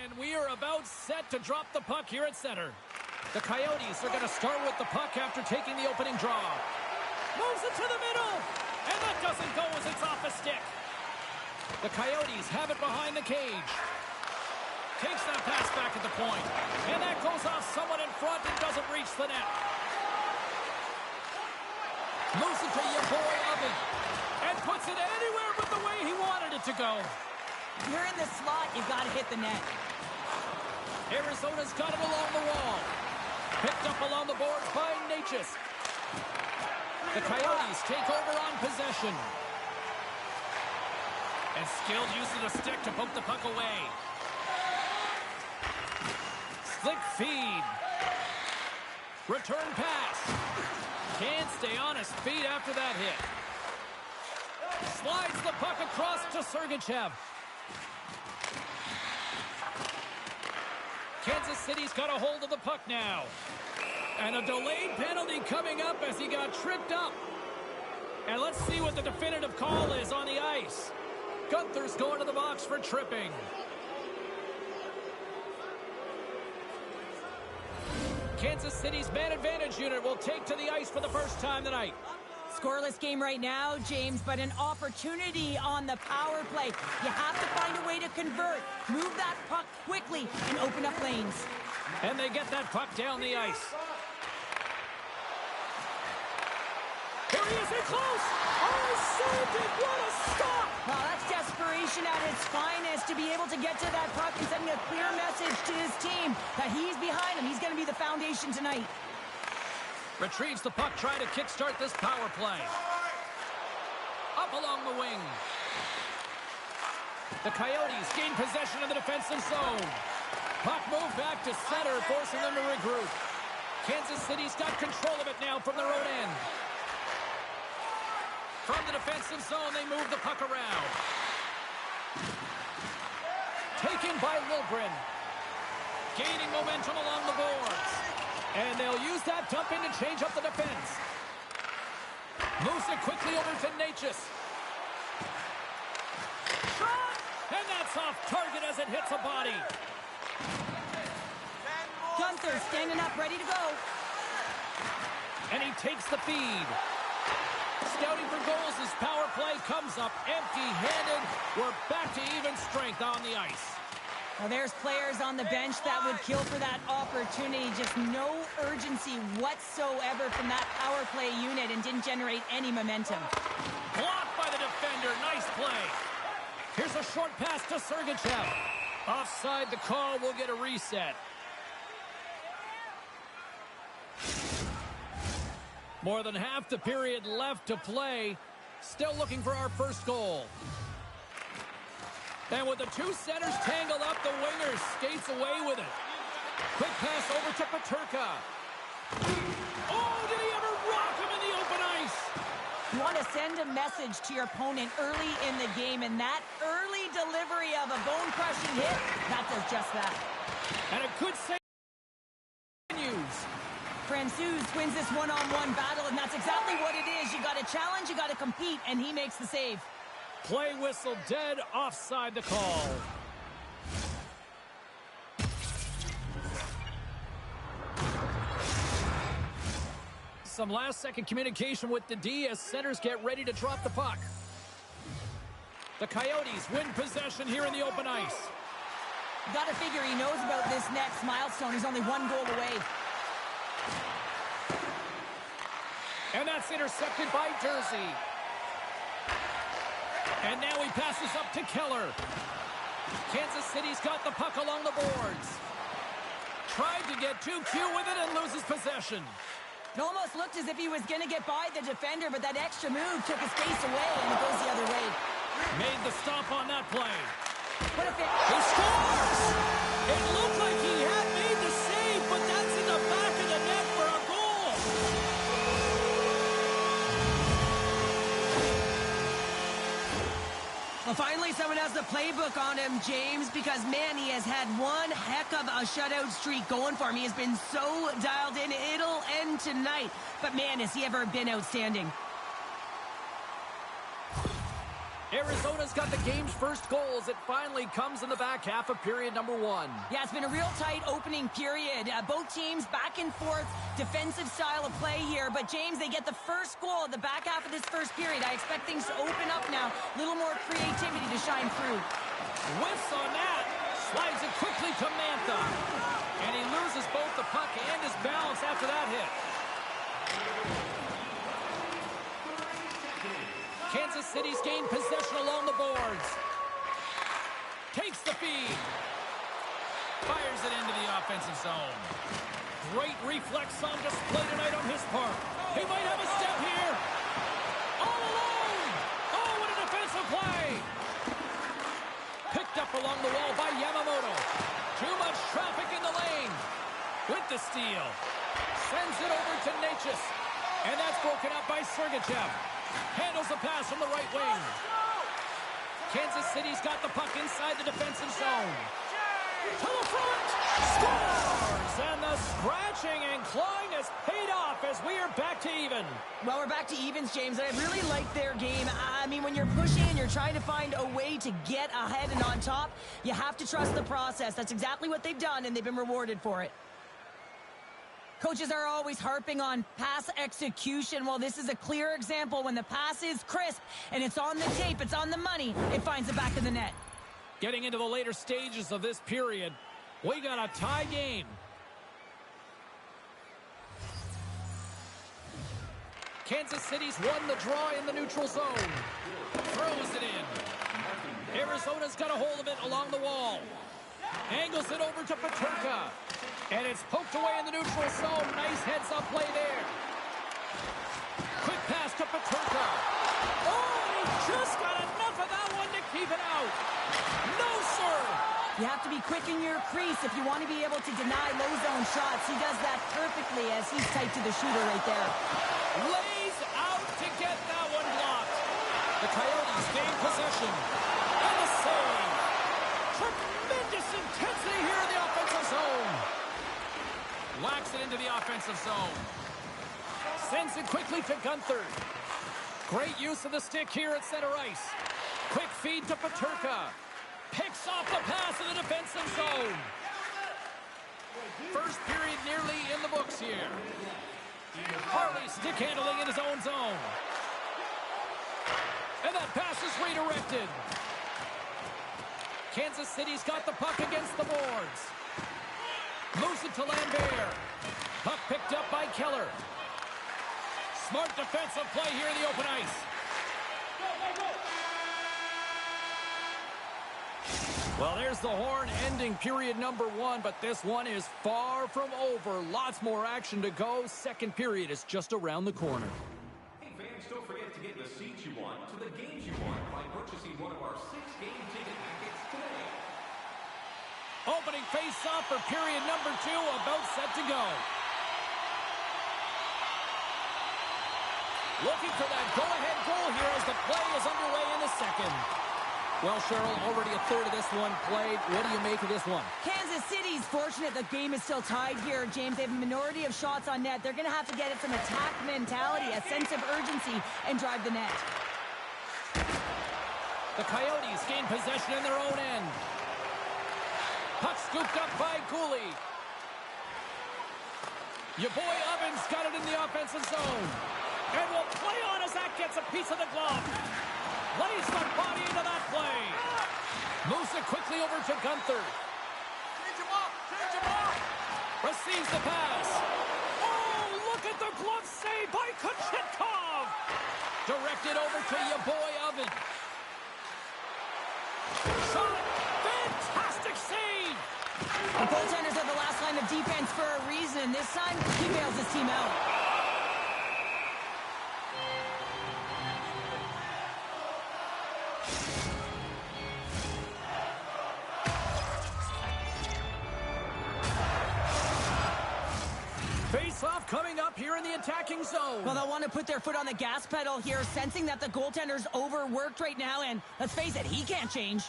And we are about set to drop the puck here at center. The Coyotes are going to start with the puck after taking the opening draw. Moves it to the middle. And that doesn't go as it's off a stick. The Coyotes have it behind the cage. Takes that pass back at the point. And that goes off someone in front and doesn't reach the net. Moves it to your boy Oven. And puts it anywhere but the way he wanted it to go. You're in the slot, you got to hit the net. Arizona's got it along the wall. Picked up along the boards by Natchez. The Coyotes take over on possession. And skilled use of the stick to poke the puck away. Slick feed. Return pass. Can't stay on his feet after that hit. Slides the puck across to Sergachev. Kansas City's got a hold of the puck now. And a delayed penalty coming up as he got tripped up. And let's see what the definitive call is on the ice. Gunther's going to the box for tripping. Kansas City's man advantage unit will take to the ice for the first time tonight. Scoreless game right now, James, but an opportunity on the power play. You have to find a way to convert. Move that puck quickly and open up lanes. And they get that puck down the ice. Here he is in close. Oh, saved it. What a stop. Well, that's desperation at its finest to be able to get to that puck and sending a clear message to his team that he's behind him. He's going to be the foundation tonight. Retrieves the puck, trying to kickstart this power play. Up along the wing. The Coyotes gain possession of the defensive zone. Puck moved back to center, forcing them to regroup. Kansas City's got control of it now from their own end. From the defensive zone, they move the puck around. Taken by Liljegren. Gaining momentum along the boards. And they'll use that dump in to change up the defense. Moves it quickly over to Natchez. Shot! And that's off target as it hits a body. Gunther standing up, ready to go. And he takes the feed. Scouting for goals as power play comes up empty-handed. We're back to even strength on the ice. Well, there's players on the bench that would kill for that opportunity. Just no urgency whatsoever from that power play unit and didn't generate any momentum. Blocked by the defender. Nice play. Here's a short pass to Sergachev. Offside the call. We'll get a reset. More than half the period left to play. Still looking for our first goal. And with the two centers tangled up, the winger skates away with it. Quick pass over to Peterka. Oh, did he ever rock him in the open ice? You want to send a message to your opponent early in the game, and that early delivery of a bone-crushing hit, that does just that. And a good save continues. Francouz wins this one-on-one battle, and that's exactly what it is. You got to challenge, you got to compete, and he makes the save. Play whistle dead, offside the call. Some last-second communication with the D as centers get ready to drop the puck. The Coyotes win possession here in the open ice. You got to figure he knows about this next milestone. He's only one goal away. And that's intercepted by Jersey. And now he passes up to Keller. Kansas City's got the puck along the boards. Tried to get too cute with it and loses possession. It almost looked as if he was going to get by the defender, but that extra move took his face away, and it goes the other way. Made the stop on that play. What if it... He scores! It looked like he had made the save, but that's in the back of the net for a goal. Well, finally, someone has the playbook on him, James, because, man, he has had one heck of a shutout streak going for him. He has been so dialed in. It'll end tonight. But, man, has he ever been outstanding. Arizona's got the game's first goal as it finally comes in the back half of period number 1. Yeah, it's been a real tight opening period. Both teams back and forth, defensive style of play here. But, James, they get the first goal at the back half of this first period. I expect things to open up now. A little more creativity to shine through. Whiffs on that. Slides it quickly to Mantha. And he loses both the puck and his balance after that hit. Kansas City's gained possession along the boards. Takes the feed. Fires it into the offensive zone. Great reflex on display tonight on his part. He might have a step here. All alone. Oh, what a defensive play. Picked up along the wall by Yamamoto. Too much traffic in the lane. With the steal. Sends it over to Natchez. And that's broken up by Sergachev. Handles the pass from the right wing. Kansas City's got the puck inside the defensive zone. To the front. Scores! And the scratching and clawing has paid off as we are back to even. Well, we're back to evens, James, and I really like their game. I mean, when you're pushing and you're trying to find a way to get ahead and on top, you have to trust the process. That's exactly what they've done, and they've been rewarded for it. Coaches are always harping on pass execution. Well, this is a clear example. When the pass is crisp and it's on the tape, it's on the money, it finds the back of the net. Getting into the later stages of this period, we got a tie game. Kansas City's won the draw in the neutral zone. Throws it in. Arizona's got a hold of it along the wall. Angles it over to Peterka. And it's poked away in the neutral zone. Nice heads-up play there. Quick pass to Peterka. Oh, he just got enough of that one to keep it out. No, sir. You have to be quick in your crease if you want to be able to deny low-zone shots. He does that perfectly as he's tight to the shooter right there. Lays out to get that one blocked. The Coyotes gain possession. And a save. Tremendous intensity here in the offensive zone. Whacks it into the offensive zone. Sends it quickly to Gunther. Great use of the stick here at center ice. Quick feed to Peterka. Picks off the pass in the defensive zone. First period nearly in the books here. Harley stick handling in his own zone. And that pass is redirected. Kansas City's got the puck against the boards. Moves it to Lambert. Puck picked up by Keller. Smart defensive play here in the open ice. Well, there's the horn ending period number 1, but this one is far from over. Lots more action to go. Second period is just around the corner. Hey fans, don't forget to get the seats you want to the games you want by purchasing one of our 6-game ticket packets today. Opening face-off for period number 2, about set to go. Looking for that go-ahead goal here as the play is underway in the second. Well, Cheryl, already a third of this one played. What do you make of this one? Kansas City's fortunate the game is still tied here, James. They have a minority of shots on net. They're going to have to get it some attack mentality, a sense of urgency, and drive the net. The Coyotes gain possession in their own end. Puck scooped up by Cooley. Your boy Ovens got it in the offensive zone. And will play on as that gets a piece of the glove. Lays the body into that play. Moves it quickly over to Gunther. Change him up! Receives the pass. Oh, look at the glove save by Kochetkov. Directed over to your boy Oven. Shot. Fantastic save. The goaltenders are the last line of defense for a reason. This time, he bails his team out. Face-off coming up here in the attacking zone. Well, they'll want to put their foot on the gas pedal here, sensing that the goaltender's overworked right now, and let's face it, he can't change.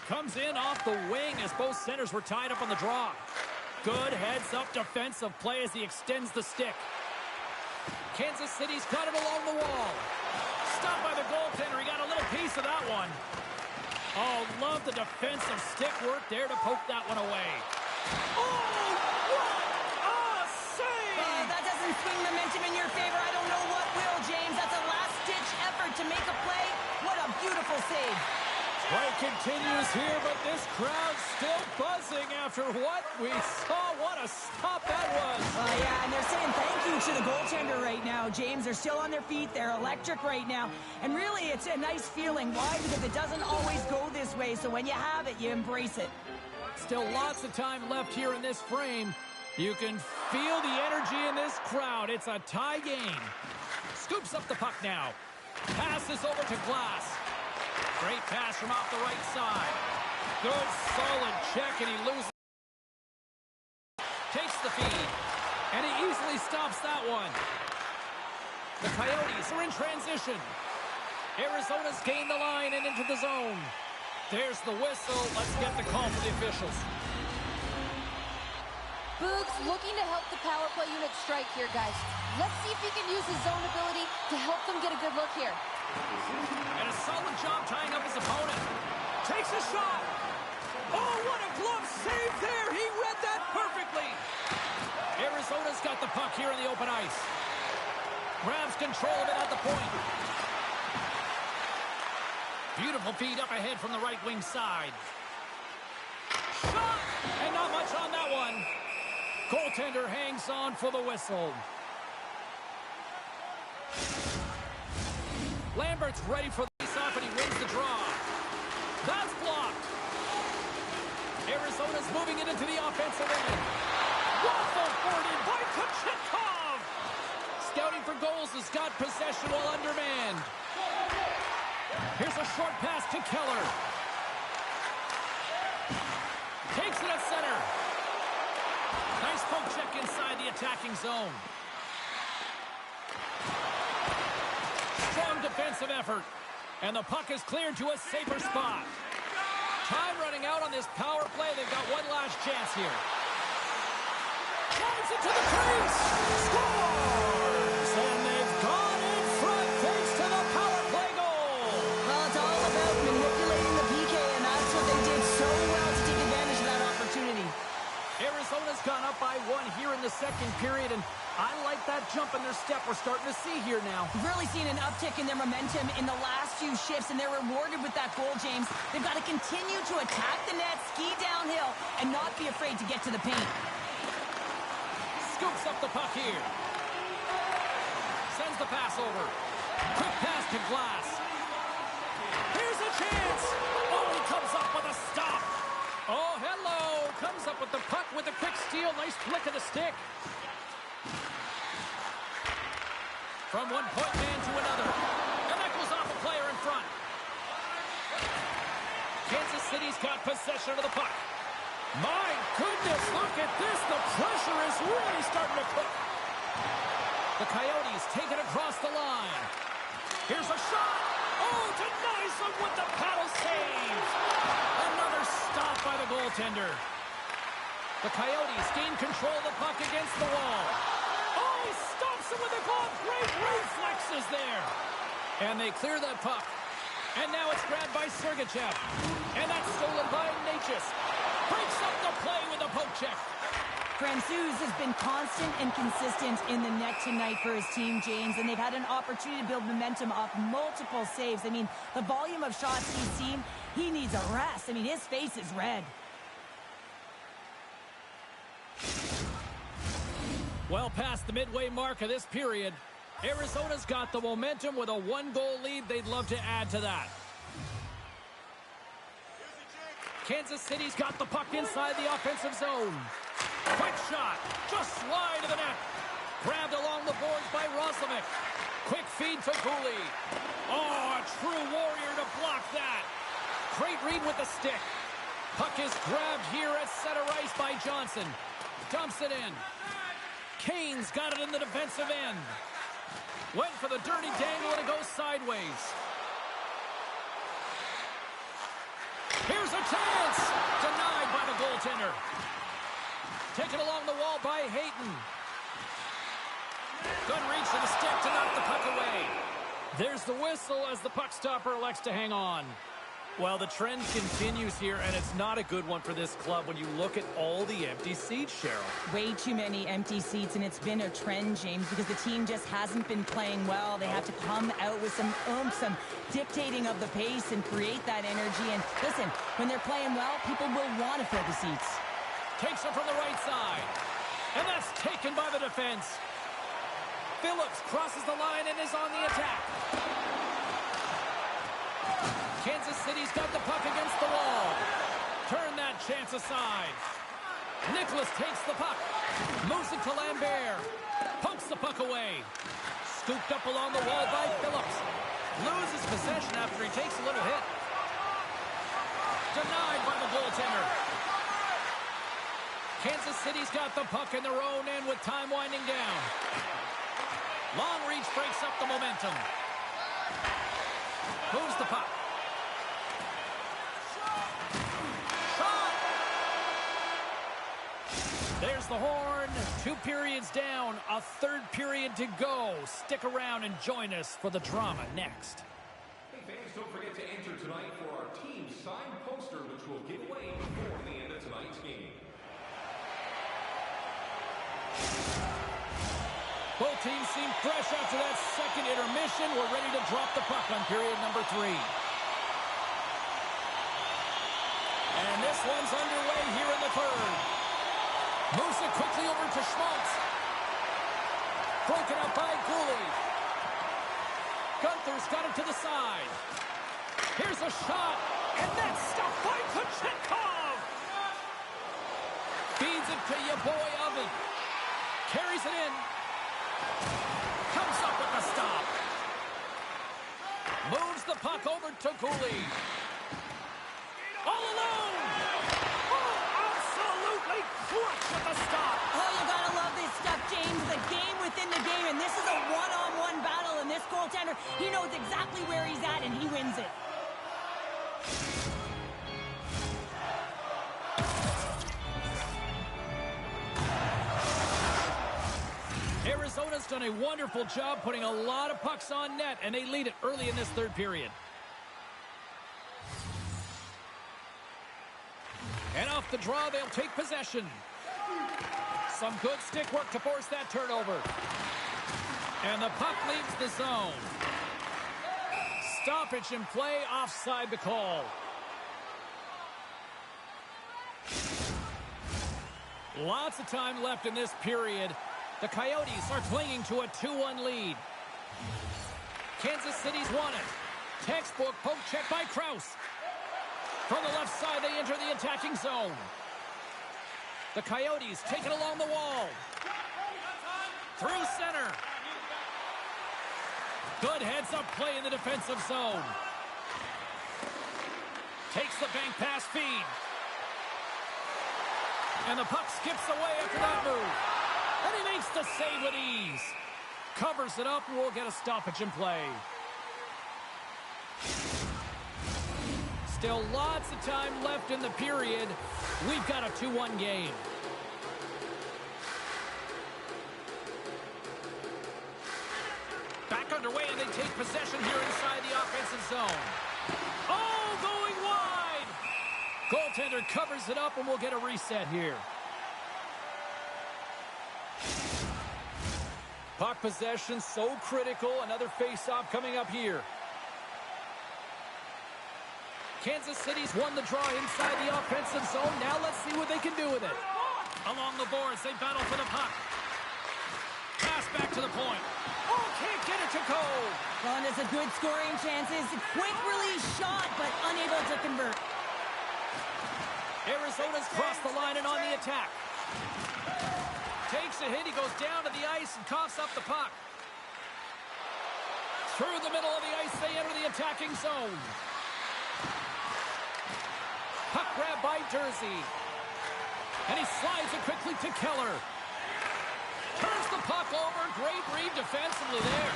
Comes in off the wing as both centers were tied up on the draw. Good heads-up defensive play as he extends the stick. Kansas City's got it along the wall. Stopped by the goaltender. He got a little piece of that one. Oh, love the defensive stick work there to poke that one away. Oh, what a save! That doesn't swing momentum in your favor. I don't know what will, James. That's a last-ditch effort to make a play. What a beautiful save. Play continues here, but this crowd's still buzzing after what we saw. What a stop that was. Yeah, and they're saying thank you to the goaltender right now, James. They're still on their feet. They're electric right now. And really, it's a nice feeling. Why? Because it doesn't always go this way. So when you have it, you embrace it. Still lots of time left here in this frame. You can feel the energy in this crowd. It's a tie game. Scoops up the puck now. Passes over to Glass. Great pass from off the right side. Good, solid check, and he loses. Takes the feed, and he easily stops that one. The Coyotes are in transition. Arizona's gained the line and into the zone. There's the whistle. Let's get the call for the officials. Boogs looking to help the power play unit strike here, guys. Let's see if he can use his zone ability to help them get a good look here. And a solid job tying up his opponent. Takes a shot. Oh, what a glove save there. He read that perfectly. Arizona's got the puck here in the open ice. Grabs control of it at the point. Beautiful feed up ahead from the right wing side. Shot! And not much on that one. Goaltender hangs on for the whistle. Lambert's ready for the face-off, and he wins the draw. That's blocked. Arizona's moving it into the offensive end. Waffle forwarded by Kochetkov. Scouting for goals has got possession while undermanned. Here's a short pass to Keller. Takes it at center. Nice poke check inside the attacking zone. Strong defensive effort. And the puck is cleared to a safer spot. Time running out on this power play. They've got one last chance here. Drives it to the crease. Scores! And they've gone in front thanks to the power play goal. Well, it's all about manipulating the PK, and that's what they did so well to take advantage of that opportunity. Arizona's gone up by one here in the second period, and I like that jump in their step we're starting to see here now. We've really seen an uptick in their momentum in the last few shifts, and they're rewarded with that goal, James. They've got to continue to attack the net, ski downhill, and not be afraid to get to the paint. Scoops up the puck here. Sends the pass over. Quick pass to Glass. Here's a chance. Oh, he comes up with a stop. Oh, hello. Comes up with the puck with a quick steal. Nice flick of the stick. From one point man to another. And that goes off a player in front. Kansas City's got possession of the puck. My goodness, look at this. The pressure is really starting to cook. The Coyotes take it across the line. Here's a shot. Oh, denies him with the paddle save. Another stop by the goaltender. The Coyotes gain control of the puck against the wall. Oh, he stops him with a glove. Great reflexes there. And they clear that puck. And now it's grabbed by Sergachev. And that's stolen by Natchez. Breaks up the play with a poke check. Francouz has been constant and consistent in the net tonight for his team, James, and they've had an opportunity to build momentum off multiple saves. I mean, the volume of shots he's seen, he needs a rest. I mean, his face is red. Well past the midway mark of this period, Arizona's got the momentum with a one-goal lead. They'd love to add to that. Kansas City's got the puck inside the offensive zone. Quick shot, just slide to the net. Grabbed along the boards by Roslovic. Quick feed to Cooley. Oh, a true warrior to block that. Great read with the stick. Puck is grabbed here at center ice by Johnson. Dumps it in. Kane's got it in the defensive end. Went for the dirty dangle and it goes sideways. Here's a chance! Denied by the goaltender. Taken along the wall by Hayton. Good reach to the stick to knock the puck away. There's the whistle as the puck stopper elects to hang on. Well, the trend continues here, and it's not a good one for this club when you look at all the empty seats, Cheryl. Way too many empty seats, and it's been a trend, James, because the team just hasn't been playing well. They have to come out with some oomph, some dictating of the pace and create that energy. And listen, when they're playing well, people will want to fill the seats. Takes it from the right side. And that's taken by the defense. Phillips crosses the line and is on the attack. Kansas City's got the puck against the wall. Turn that chance aside. Nicholas takes the puck. Moves it to Lambert. Pumps the puck away. Scooped up along the wall by Phillips. Loses possession after he takes a little hit. Denied by the goaltender. Kansas City's got the puck in their own end with time winding down. Long reach breaks up the momentum. Moves the puck. There's the horn. 2 periods down. A third period to go. Stick around and join us for the drama next. Hey fans, don't forget to enter tonight for our team signed poster, which we'll give away before the end of tonight's game. Both teams seem fresh after that second intermission. We're ready to drop the puck on period number 3. And this one's underway here in the third. Moves it quickly over to Schmaltz. Broken up by Cooley. Gunther's got it to the side. Here's a shot. And that's stopped by Kochetkov. Feeds it to your boy Oven. Carries it in. Comes up with the stop. Moves the puck over to Cooley. All alone. Oh, absolutely crushed with the stop. Oh, you gotta love this stuff, James. The game within the game, and this is a one-on-one battle, and this goaltender, he knows exactly where he's at, and he wins it. Arizona's done a wonderful job putting a lot of pucks on net, and they lead it early in this third period. And off the draw, they'll take possession. Some good stick work to force that turnover. And the puck leaves the zone. Stoppage in play, offside the call. Lots of time left in this period. The Coyotes are clinging to a 2-1 lead. Kansas City's won it. Textbook poke check by Krause. From the left side, they enter the attacking zone. The Coyotes take it along the wall. Through center. Good heads-up play in the defensive zone. Takes the bank pass feed. And the puck skips away after that move. And he makes the save with ease. Covers it up, and we'll get a stoppage in play. Still lots of time left in the period. We've got a 2-1 game. Back underway, and they take possession here inside the offensive zone. Oh, going wide! Goaltender covers it up, and we'll get a reset here. Puck possession so critical. Another face-off coming up here. Kansas City's won the draw inside the offensive zone. Now let's see what they can do with it. Along the boards, they battle for the puck. Pass back to the point. Oh, can't get it to go. Well, and it's a good scoring chances. Quick release shot, but unable to convert. Arizona's crossed the line and on the attack. Takes a hit. He goes down to the ice and coughs up the puck. Through the middle of the ice, they enter the attacking zone. Puck grab by Jersey. And he slides it quickly to Keller. Turns the puck over. Great read defensively there.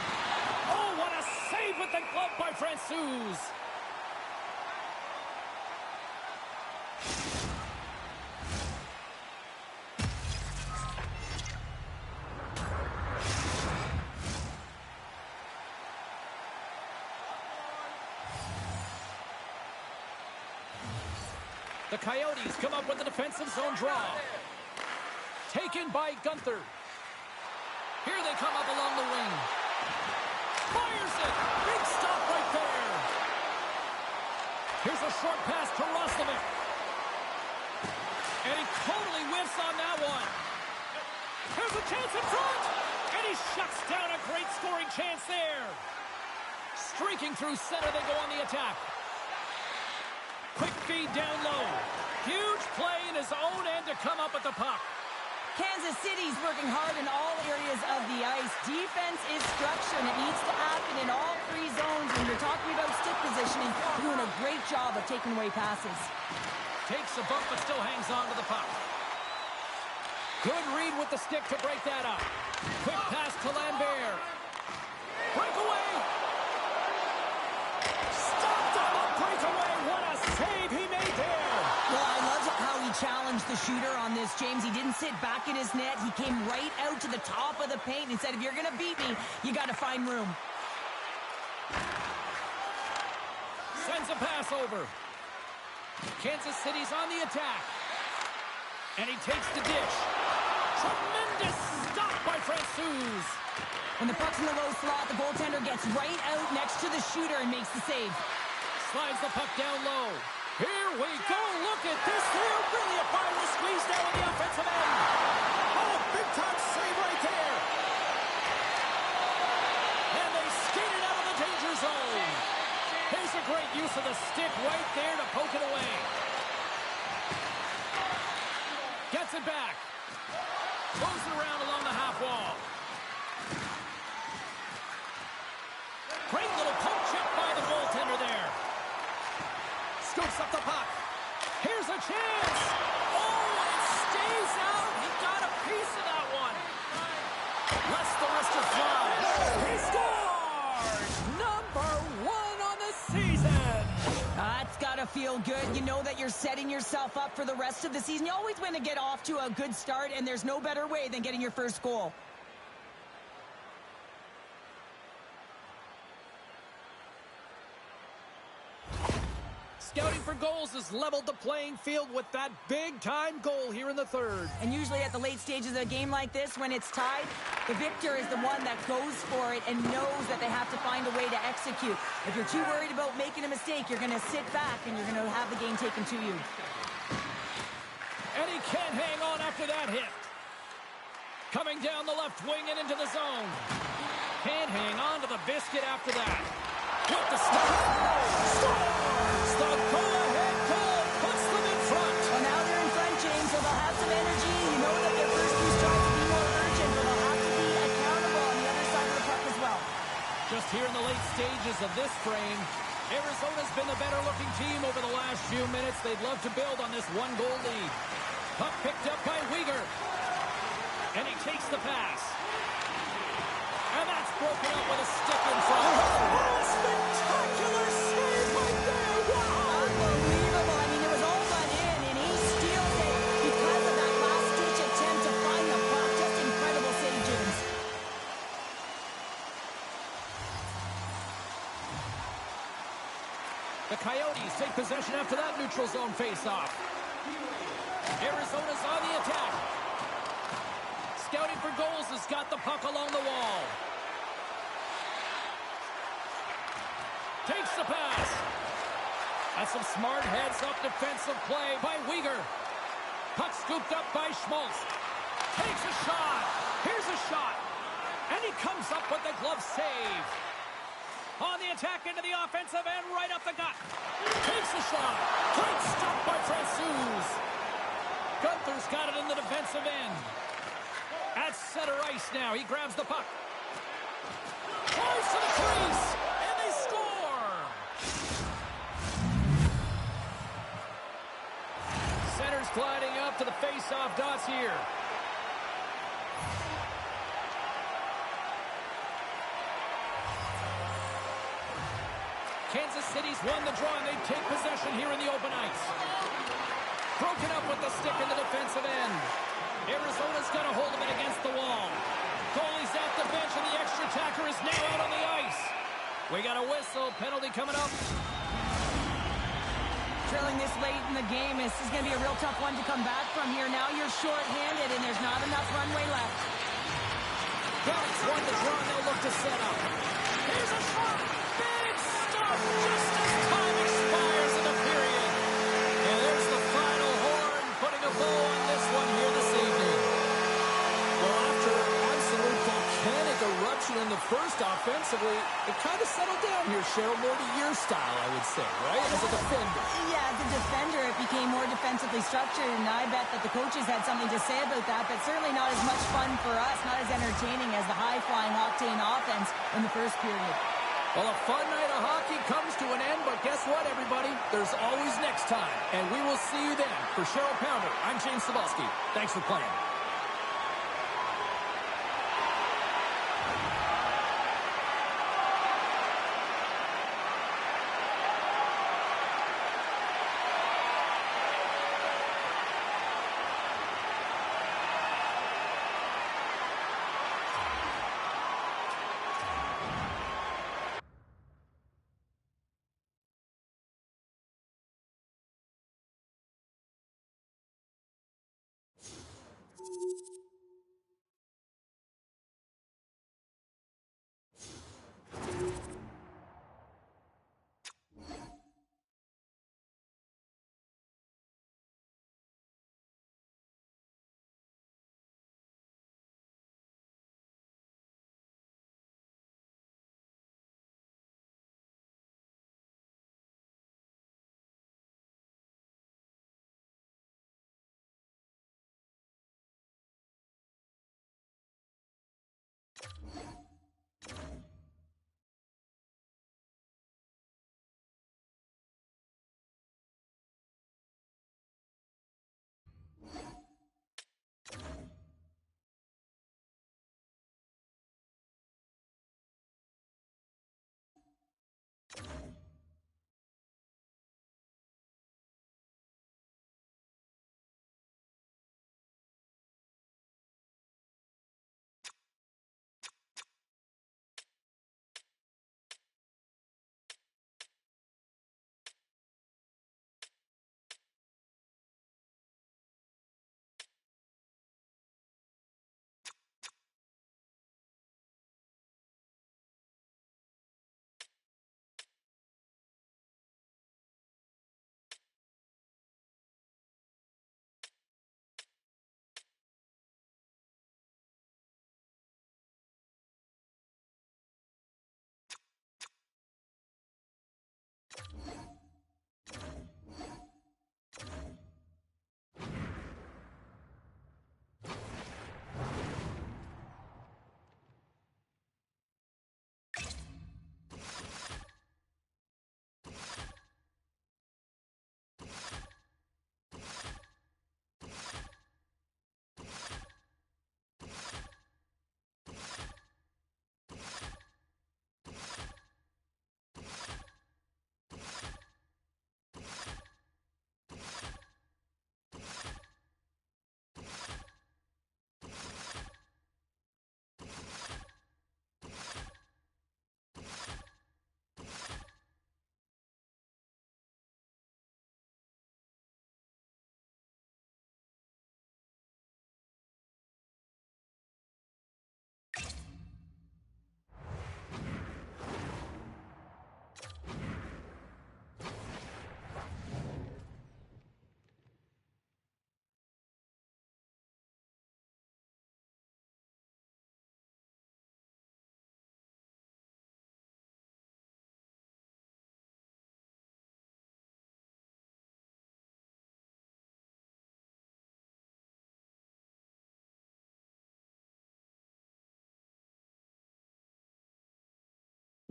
Oh, what a save with the glove by Francouz. The Coyotes come up with the defensive zone draw. Taken by Gunther. Here they come up along the wing. Fires it. Big stop right there. Here's a short pass to Roslovic. And he totally whiffs on that one. There's a chance in front. And he shuts down a great scoring chance there. Streaking through center, they go on the attack. Quick feed down low. Huge play in his own end to come up with the puck. Kansas City's working hard in all areas of the ice. Defense is structure, and it needs to happen in all three zones. When you're talking about stick positioning, they're doing a great job of taking away passes. Takes a bump, but still hangs on to the puck. Good read with the stick to break that up. Quick pass to Lambert. Breakaway. Stopped on the breakaway. What a save he made there. Well, I love how he challenged the shooter on this, James. He didn't sit back in his net. He came right out to the top of the paint and said, if you're going to beat me, you got to find room. Sends a pass over. Kansas City's on the attack. And he takes the dish. Tremendous stop by Francouz. When the puck's in the low slot, the goaltender gets right out next to the shooter and makes the save. Slides the puck down low. Here we go. Look at this. They're really applying the squeeze down on the offensive end. Oh, big time save right there. And they skate it out of the danger zone. Here's a great use of the stick right there to poke it away. Gets it back. Throws it around along the half wall. Great little poke check by the goaltender there. Scoops up the puck. Here's a chance. Oh, it stays out. He got a piece of that one. Lets the wrister fly. He scores! Number 1 on the season. That's got to feel good. You know that you're setting yourself up for the rest of the season. You always want to get off to a good start, and there's no better way than getting your first goal. Scouting for goals has leveled the playing field with that big-time goal here in the third. And usually at the late stages of a game like this, when it's tied, the victor is the one that goes for it and knows that they have to find a way to execute. If you're too worried about making a mistake, you're going to sit back and you're going to have the game taken to you. And he can't hang on after that hit. Coming down the left wing and into the zone. Can't hang on to the biscuit after that. With the stop. Scores! The go-ahead goal puts them in front. Well, now they're in front, James, so they'll have some energy. You know that their first two strikes will be more urgent, but they'll have to be accountable on the other side of the puck as well. Just here in the late stages of this frame, Arizona's been the better-looking team over the last few minutes. They'd love to build on this one-goal lead. Puck picked up by Weegar. And he takes the pass. And that's broken up with a stick in front. Oh, a spectacular save right there. Wow. Unbelievable. I mean, it was all run in, and he steals it because of that last-ditch attempt to find the puck. Just incredible save, James. The Coyotes take possession after that neutral zone face-off. Arizona's on the attack. Scouting for goals has got the puck along the wall. Takes the pass. That's some smart heads-up defensive play by Weegar. Puck scooped up by Schmaltz. Takes a shot. Here's a shot. And he comes up with the glove save. On the attack into the offensive end, right up the gut. Takes a shot. Great stop by Francouz. Gunther's got it in the defensive end. At center ice now. He grabs the puck. Drives to the crease. And they score. Center's gliding up to the face-off dots here. Kansas City's won the draw, and they take possession here in the open ice. Broken up with the stick in the defensive end. Arizona's got a hold of it against the wall. Goalie's at the bench, and the extra attacker is now out on the ice. We got a whistle. Penalty coming up. trailing this late in the game. This is going to be a real tough one to come back from here. Now you're short-handed, and there's not enough runway left. Bucks won the draw, and they'll look to set up. Here's a shot. Big stop just as time expires in the period. And there's the final horn, putting a bow on this one here this evening. Well, after absolute volcanic eruption in the first offensively, it kind of settled down here, Cheryl, more to your style, I would say, right? As a defender. Yeah, as a defender, it became more defensively structured, and I bet that the coaches had something to say about that, but certainly not as much fun for us, not as entertaining as the high-flying octane offense in the first period. Well, a fun night of hockey comes to an end, but guess what, everybody? There's always next time, and we will see you then. For Cheryl Pounder, I'm James Cebulski. Thanks for playing.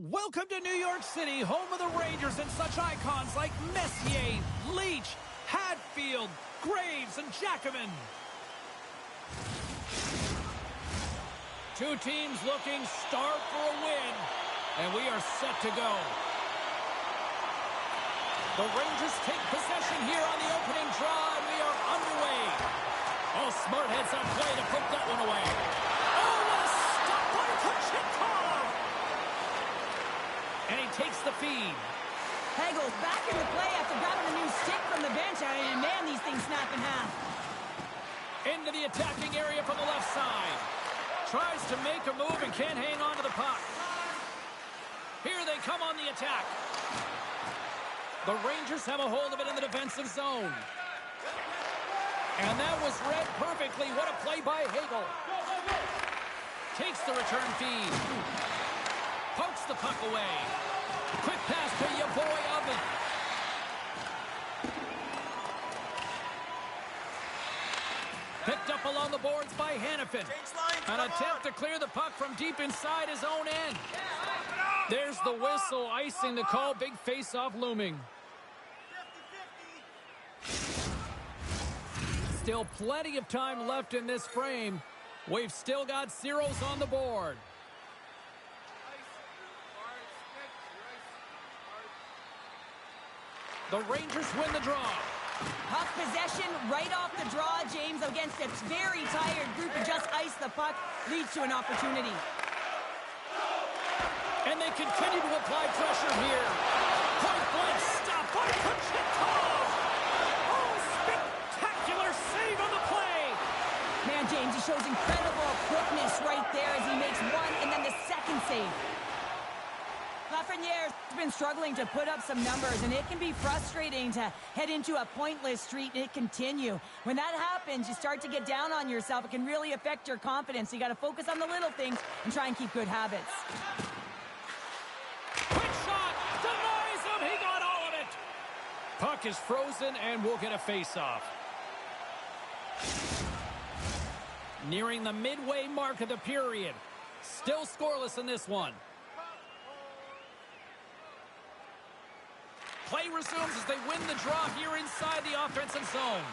Welcome to New York City, home of the Rangers and such icons like Messier, Leach, Hadfield, Graves, and Jackman. Two teams looking starved for a win, and we are set to go. The Rangers take possession here on the opening draw, and we are underway. Oh, smart heads-up play to poke that one away. Oh, what a stop by Kuchetkov! And he takes the feed. Hegel's back into play after grabbing a new stick from the bench. And man, these things snap in half. Into the attacking area from the left side. Tries to make a move and can't hang on to the puck. Here they come on the attack. The Rangers have a hold of it in the defensive zone. And that was read perfectly. What a play by Hagel. Takes the return feed. Pokes the puck away. Quick pass to your boy Oven. Picked up along the boards by Hannafin. An attempt to clear the puck from deep inside his own end. There's the whistle, icing the call. Big face-off looming. Still plenty of time left in this frame. We've still got zeros on the board. The Rangers win the draw. Puck possession right off the draw, James, against a very tired group who just iced the puck, leads to an opportunity. And they continue to apply pressure here. Point blank stop by Kuchikov. Oh, spectacular save on the play. Man, James, he shows incredible quickness right there as he makes one and then the second save. Lafreniere's been struggling to put up some numbers, and it can be frustrating to head into a pointless streak and it continue. When that happens, you start to get down on yourself. It can really affect your confidence. So you got to focus on the little things and try and keep good habits. Quick shot, denies him, he got all of it. Puck is frozen and we'll get a face-off. Nearing the midway mark of the period. Still scoreless in this one. Play resumes as they win the draw here inside the offensive zone.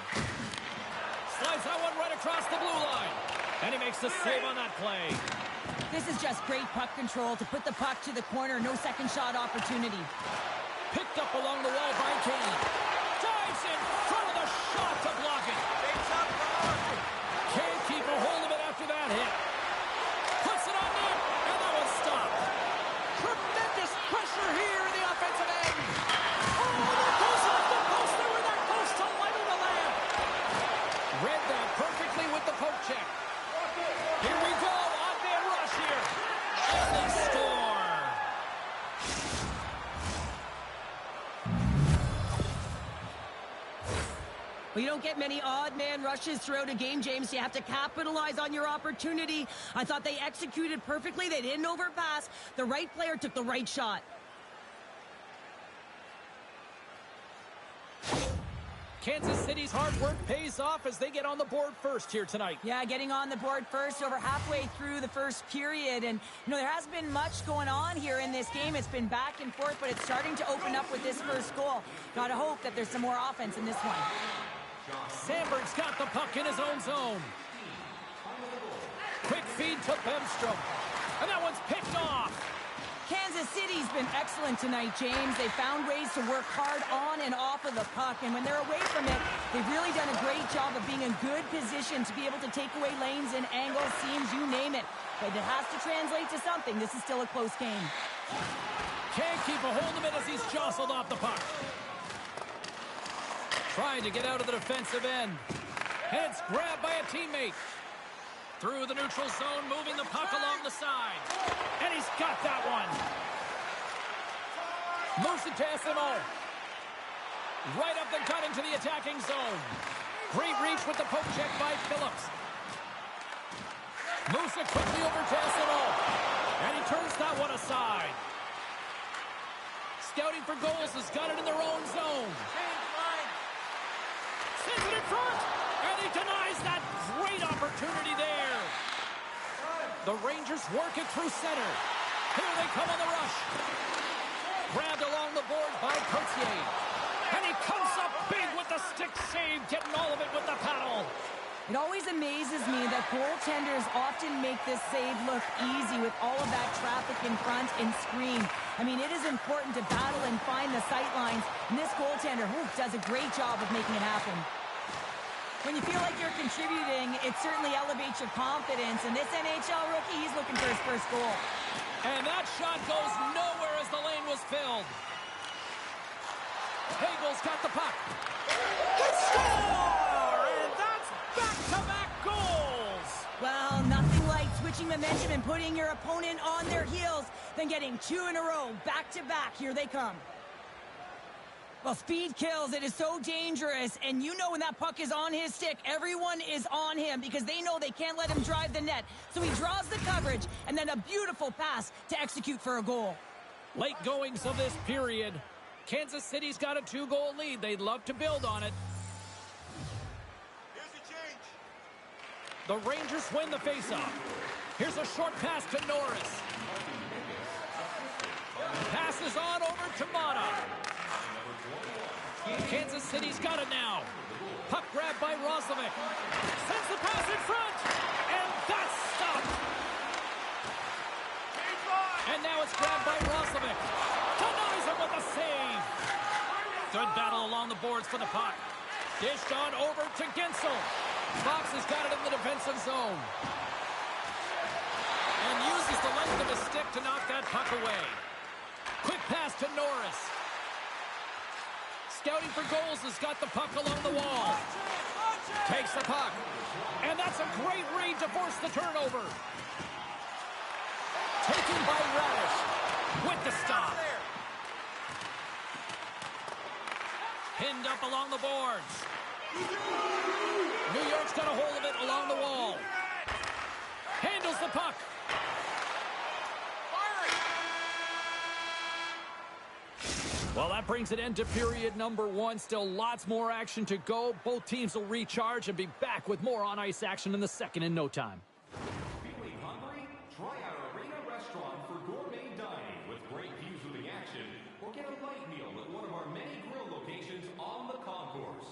Slides that one right across the blue line. And he makes the save on that play. This is just great puck control to put the puck to the corner. No second shot opportunity. Picked up along the wall by Kane. Dives in front of the shot to block it. Can't keep a hold of it after that hit. Puts it on net, and that one's stopped. Tremendous pressure here in the offensive end. Oh, that goes off the post. They were that close to lighting the lamp. Read that perfectly with the poke check. Here we go. Odd man rush here. And they score. Well, you don't get many odd man rushes throughout a game, James. You have to capitalize on your opportunity. I thought they executed perfectly. They didn't overpass. The right player took the right shot. Kansas City's hard work pays off as they get on the board first here tonight. Yeah, getting on the board first over halfway through the first period. And, you know, there hasn't been much going on here in this game. It's been back and forth, but it's starting to open up with this first goal. Gotta hope that there's some more offense in this one. Sandberg's got the puck in his own zone. Quick feed to Bemstrom. And that one's picked off. Kansas City's been excellent tonight, James. They found ways to work hard on and off of the puck, and when they're away from it, they've really done a great job of being in good position to be able to take away lanes and angles, seams, you name it. But it has to translate to something. This is still a close game. Can't keep a hold of it as he's jostled off the puck. Trying to get out of the defensive end. And it's grabbed by a teammate. Through the neutral zone, moving the puck along the side. And he's got that one. Moves it to SMO. Right up the gut into the attacking zone. Great reach with the poke check by Phillips. Moves it quickly over to SMO. And he turns that one aside. Scouting for goals has got it in their own zone. Sends it in front. And he denies that great opportunity there. The Rangers work it through center. Here they come on the rush. Grabbed along the board by Cotier. And he comes up big with the stick save, getting all of it with the paddle. It always amazes me that goaltenders often make this save look easy with all of that traffic in front and screen. I mean, it is important to battle and find the sight lines. And this goaltender does a great job of making it happen. When you feel like you're contributing, it certainly elevates your confidence. And this NHL rookie, he's looking for his first goal. And that shot goes nowhere as the lane was filled. Hagel's got the puck. Score! And that's back-to-back goals! Well, nothing like switching momentum and putting your opponent on their heels than getting 2 in a row, back-to-back. Here they come. Well, speed kills. It is so dangerous. And you know when that puck is on his stick, everyone is on him because they know they can't let him drive the net. So he draws the coverage and then a beautiful pass to execute for a goal. Late goings of this period. Kansas City's got a 2-goal lead. They'd love to build on it. The Rangers win the faceoff. Here's a short pass to Norris. Passes on over to Mata. Kansas City's got it now. Puck grabbed by Roslovic. Sends the pass in front. And that's stopped. And now it's grabbed by Roslovic. Denies him with a save. Good battle along the boards for the puck. Dished on over to Gensel. Fox has got it in the defensive zone. And uses the length of his stick to knock that puck away. Quick pass to Norris. Scouting for goals has got the puck along the wall. Takes the puck. And that's a great read to force the turnover. Taken by Radish with the stop. Pinned up along the boards. New York's got a hold of it along the wall. Handles the puck. Well, that brings an end to period number 1. Still lots more action to go. Both teams will recharge and be back with more on-ice action in the second in no time. Feeling hungry? Try our Arena restaurant for gourmet dining with great views of the action, or get a light meal at one of our many grill locations on the concourse.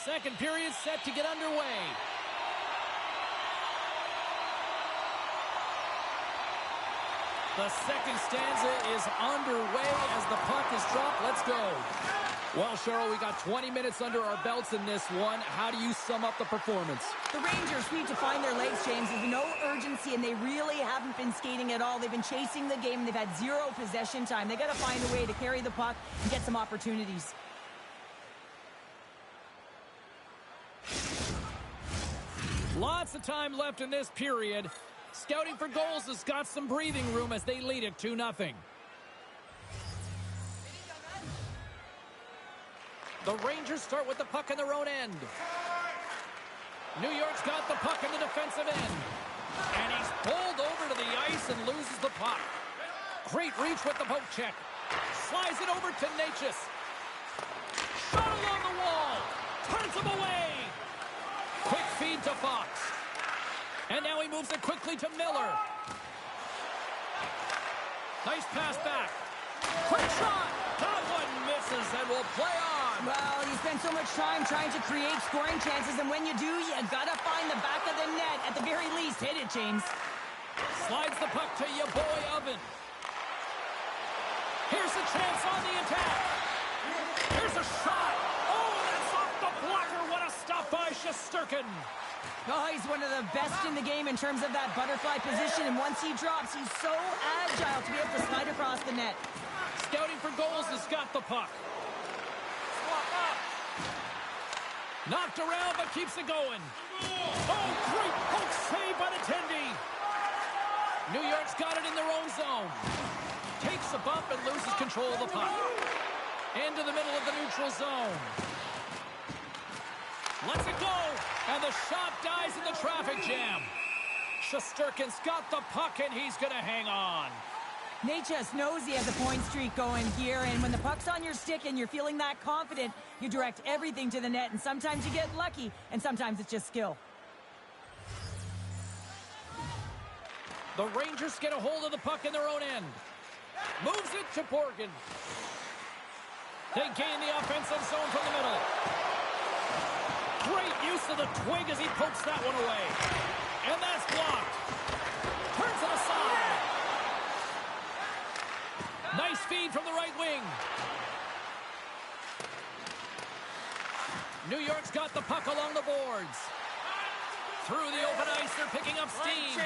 second period set to get underway. The second stanza is underway as the puck is dropped. Let's go. Well, Cheryl, we got 20 minutes under our belts in this one. How do you sum up the performance? The Rangers need to find their legs, James. There's no urgency, and they really haven't been skating at all. They've been chasing the game, and they've had zero possession time. They got to find a way to carry the puck and get some opportunities. Lots of time left in this period. Scouting for goals has got some breathing room as they lead it 2-0. The Rangers start with the puck in their own end. New York's got the puck in the defensive end. And he's pulled over to the ice and loses the puck. Great reach with the poke check. Slides it over to Natchez. Shot along the wall. Turns him away. Quick feed to Fox. And now he moves it quickly to Miller. Nice pass back. Quick shot. That one misses and will play on. Well, you spend so much time trying to create scoring chances, and when you do, you got to find the back of the net. At the very least, hit it, James. Slides the puck to your boy, Oven. Here's a chance on the attack. Here's a shot. Oh, that's off the blocker. What a stop by Shesterkin. Oh, he's one of the best in the game in terms of that butterfly position, and once he drops, he's so agile to be able to slide across the net. Scouting for goals has got the puck. Swap up. Knocked around, but keeps it going. Oh, great poke save by the Tendy. New York's got it in their own zone. Takes a bump and loses control of the puck. Into the middle of the neutral zone. Lets it go, and the shot dies in the traffic jam. Shesterkin's got the puck, and he's going to hang on. Natchez knows he has a point streak going here, and when the puck's on your stick and you're feeling that confident, you direct everything to the net, and sometimes you get lucky, and sometimes it's just skill. The Rangers get a hold of the puck in their own end. Moves it to Borgen. They gain the offensive zone from the middle. Great use of the twig as he pokes that one away. And that's blocked. Turns it aside. Nice feed from the right wing. New York's got the puck along the boards. Through the open ice, they're picking up steam.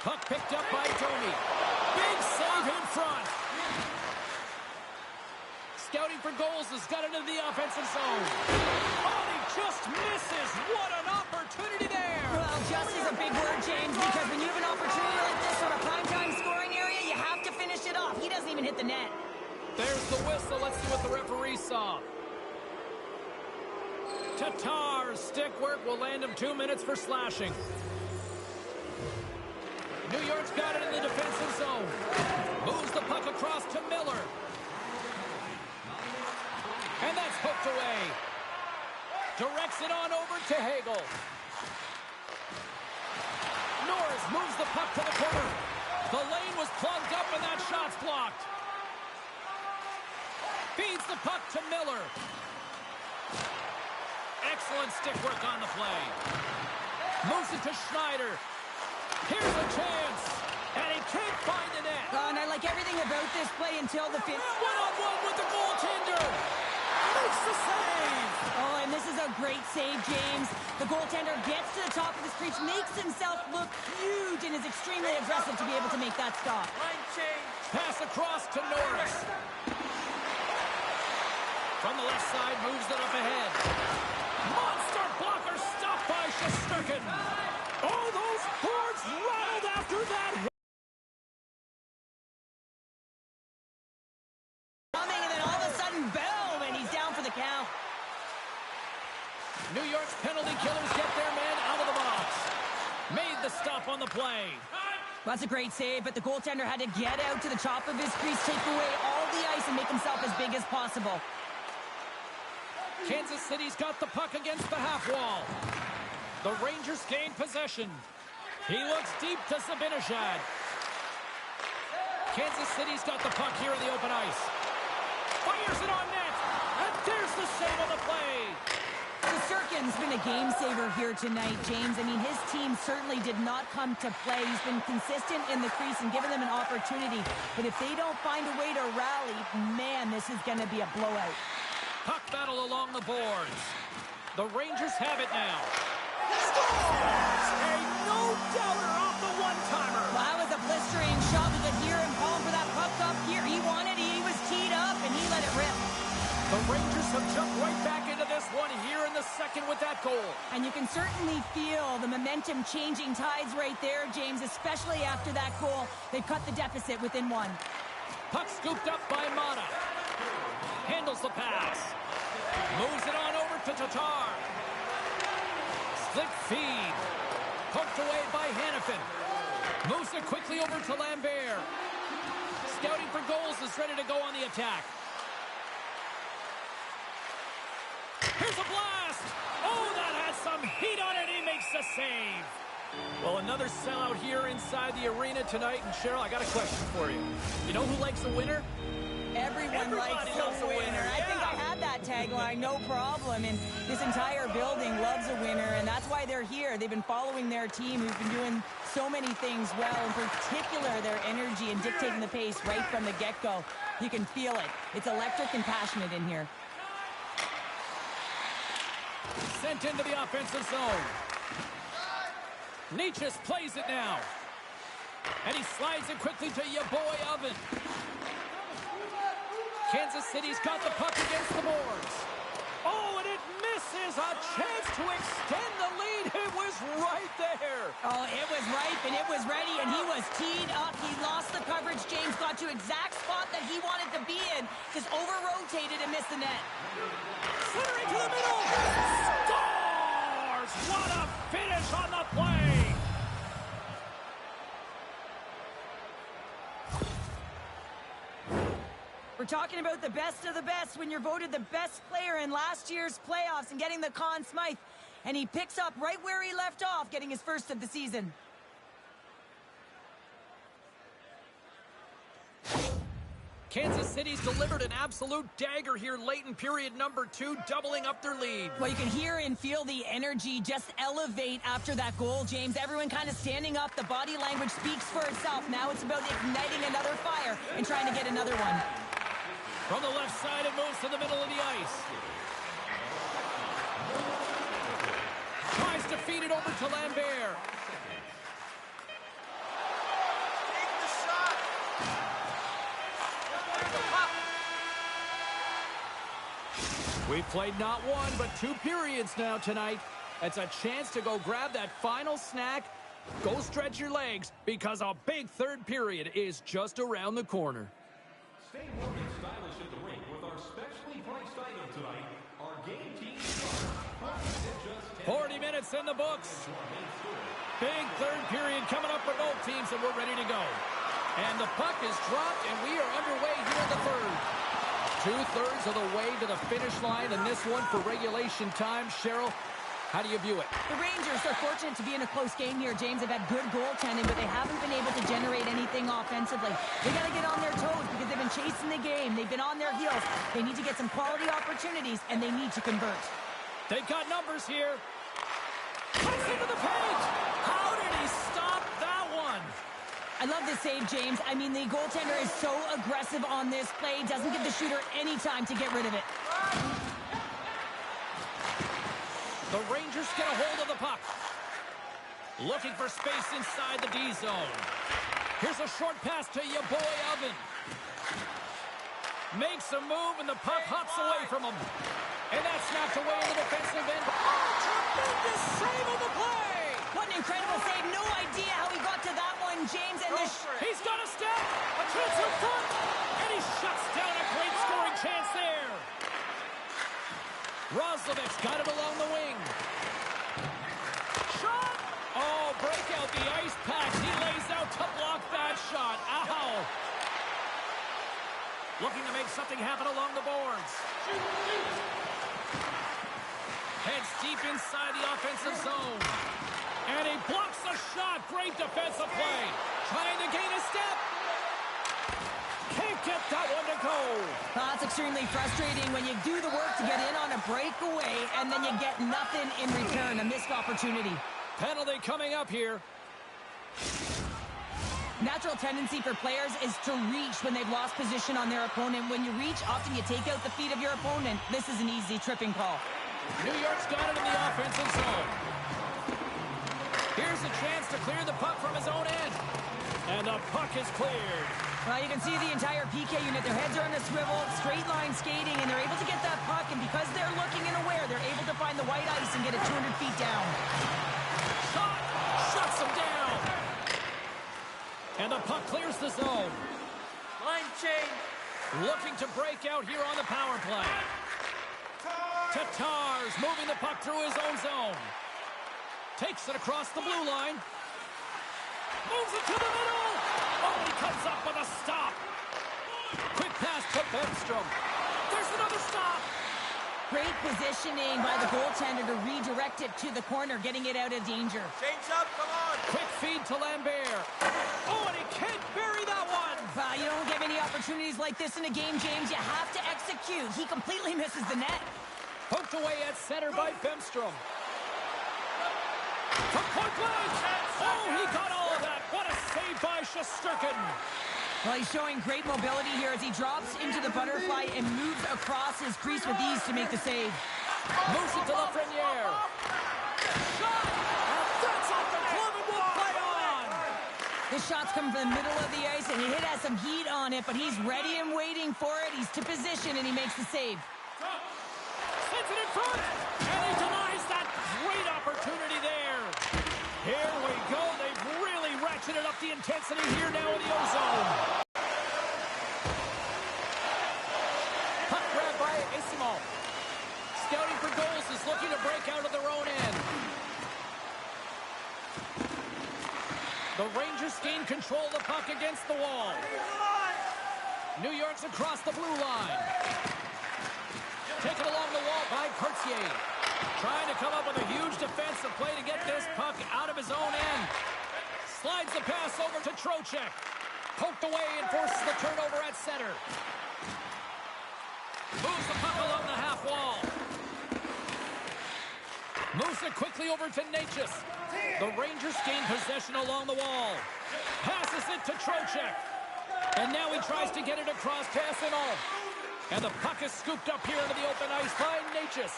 Puck picked up by Tony. Big save in front. Scouting for goals has got it into the offensive zone. Oh, he just misses. What an opportunity there. Well, just is a big word, James, because when you have an opportunity like this sort of primetime scoring area, you have to finish it off. He doesn't even hit the net. There's the whistle. Let's see what the referee saw. Tatar's stick work will land him 2 minutes for slashing. New York's got it in the defensive zone. Moves the puck across to Miller. And that's hooked away. Directs it on over to Hagel. Norris moves the puck to the corner. The lane was plugged up and that shot's blocked. Feeds the puck to Miller. Excellent stick work on the play. Moves it to Schneider. Here's a chance. And he can't find the net. And I like everything about this play until the fifth. One-on-one with the goaltender. Makes the save. Oh, and this is a great save, James. The goaltender gets to the top of his crease, makes himself look huge, and is extremely aggressive to be able to make that stop. Line change. Pass across to Norris. From the left side, moves it up ahead. Monster blocker stopped by Shesterkin. Oh, those boards rattled after that. Coming, and then all of a sudden, boom, and he's down for the count. New York's penalty killers get their man out of the box. Made the stop on the play. That's a great save, but the goaltender had to get out to the top of his crease, take away all the ice, and make himself as big as possible. Kansas City's got the puck against the half wall. The Rangers gain possession. He looks deep to Zibanejad. Kansas City's got the puck here in the open ice. Fires it on net. And there's the save on the play. The Sirkin's been a game saver here tonight, James. I mean, his team certainly did not come to play. He's been consistent in the crease and given them an opportunity. But if they don't find a way to rally, man, this is going to be a blowout. Puck battle along the boards. The Rangers have it now. Scores! A no-doubter off the one-timer. Well, that was a blistering shot. We could hear him calling for that puck up here. He wanted it. He was teed up, and he let it rip. The Rangers have jumped right back into this one here in the second with that goal. And you can certainly feel the momentum changing tides right there, James, especially after that goal. They've cut the deficit within one. Puck scooped up by Mata. Handles the pass. Moves it on over to Tatar. Slick feed. Poked away by Hannafin. Moves it quickly over to Lambert. Scouting for goals, is ready to go on the attack. Here's a blast! Oh, that has some heat on it. He makes the save. Well, another sellout here inside the arena tonight. And Cheryl, I got a question for you. You know who likes a winner? Everybody likes a winner. I think I had that tagline, no problem. And this entire building loves a winner, and that's why they're here. They've been following their team, who's been doing so many things well, in particular their energy and dictating the pace right from the get-go. You can feel it. It's electric and passionate in here. Sent into the offensive zone. Nietzsche plays it now. And he slides it quickly to your boy Oven. Kansas City's got the puck against the boards. Oh, and it misses. A chance to extend the lead. It was right there. Oh, it was ripe and it was ready, and he was teed up. He lost the coverage. James got to exact spot that he wanted to be in. Just over-rotated and missed the net. Center into the middle. Scores! What a finish on the play. We're talking about the best of the best when you're voted the best player in last year's playoffs and getting the Conn Smythe. And he picks up right where he left off, getting his first of the season. Kansas City's delivered an absolute dagger here late in period number 2, doubling up their lead. Well, you can hear and feel the energy just elevate after that goal, James. Everyone kind of standing up. The body language speaks for itself. Now it's about igniting another fire and trying to get another one. From the left side, it moves to the middle of the ice. Tries to feed it over to Lambert. Take the shot. We've played not one, but 2 periods now tonight. It's a chance to go grab that final snack. Go stretch your legs, because a big third period is just around the corner. Stay warm and stylish at the rink with our specially priced item tonight. Our game team starts 40 minutes in the books. Big third period coming up for both teams, and we're ready to go. And the puck is dropped, and we are underway here in the third. 2/3 of the way to the finish line, and this one for regulation time. Cheryl, how do you view it? The Rangers are fortunate to be in a close game here, James. They've had good goaltending, but they haven't been able to generate anything offensively. They got to get on their toes because they've been chasing the game. They've been on their heels. They need to get some quality opportunities, and they need to convert. They've got numbers here. Cuts into the paint. How did he stop that one? I love this save, James. I mean, the goaltender is so aggressive on this play. Doesn't give the shooter any time to get rid of it. The Rangers get a hold of the puck. Looking for space inside the D zone. Here's a short pass to your boy Oven. Makes a move, and the puck hops away from him. And that's snapped away in the defensive end. Oh, tremendous save on the play! What an incredible save. No idea how he got to that one, James. And He's got a step. A chance in front. And he shuts down a great scoring chance there. Roslovic's got it along the wing. Shot! Oh, break out the ice packs. He lays out to block that shot. Ow! Looking to make something happen along the boards. Heads deep inside the offensive zone. And he blocks the shot. Great defensive play. Trying to gain a step. Can't get that one to go. That's extremely frustrating when you do the work to get in on a breakaway and then you get nothing in return, a missed opportunity. Penalty coming up here. Natural tendency for players is to reach when they've lost position on their opponent. When you reach, often you take out the feet of your opponent. This is an easy tripping call. New York's got it in the offensive zone. Here's a chance to clear the puck from his own end. And the puck is cleared. Well, you can see the entire PK unit. Their heads are on a swivel, straight line skating, and they're able to get that puck. And because they're looking and aware, they're able to find the white ice and get it 200 feet down. Shot! Shuts him down! And the puck clears the zone. Line change. Looking to break out here on the power play. Tatar's moving the puck through his own zone. Takes it across the blue line. Moves it to the middle. Oh, he comes up with a stop. Quick pass to Bemstrom. There's another stop. Great positioning by the goaltender to redirect it to the corner, getting it out of danger. Change up, come on. Quick feed to Lambert. Oh, and he can't bury that one. You don't get many opportunities like this in a game, James. You have to execute. He completely misses the net. Poked away at center by Bemstrom. From point blank. Oh, he got all of that. What a save by Shesterkin. Well, he's showing great mobility here as he drops into the butterfly and moves across his crease with ease to make the save. Moves it to Lafreniere. Shot! And that's off the glove and will play on! This shot's coming from the middle of the ice, and it has some heat on it, but he's ready and waiting for it. He's to position, and he makes the save. Sends it in front, and he denies that great opportunity there. Here we go. They've really ratcheted up the intensity here now in the ozone. Puck grab by Isimo. Scouting for goals is looking to break out of their own end. The Rangers gain control of the puck against the wall. New York's across the blue line. Taken along the wall by Courtier. Trying to come up with a huge defensive play to get this puck out of his own end. Slides the pass over to Trocheck. Poked away and forces the turnover at center. Moves the puck along the half wall. Moves it quickly over to Natchez. The Rangers gain possession along the wall. Passes it to Trocheck. And now he tries to get it across Tassino. And the puck is scooped up here into the open ice by Natchez.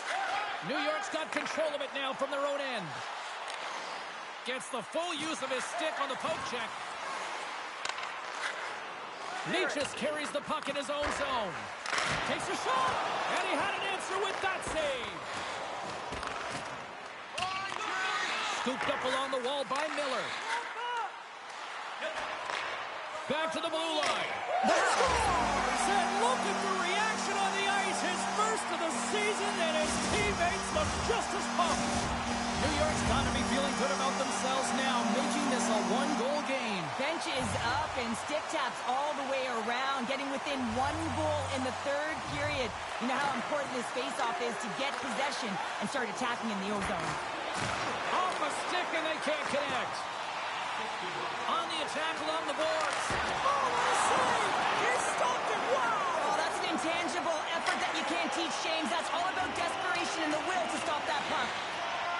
New York's got control of it now from their own end. Gets the full use of his stick on the poke check. Natchez carries the puck in his own zone. Takes a shot, and he had an answer with that save. Scooped up along the wall by Miller. Back to the blue line. And look at the reaction on the ice. His first of the season, and his teammates look just as pumped. New York's got to be feeling good about themselves now, making this a one-goal game. Bench is up and stick taps all the way around, getting within 1 goal in the third period. You know how important this face-off is to get possession and start attacking in the ozone. Off a stick, and they can't connect. On the attack along the boards. Oh, what a save! He stopped it! Wow! Oh, that's an intangible effort that you can't teach, James. That's all about desperation and the will to stop that puck.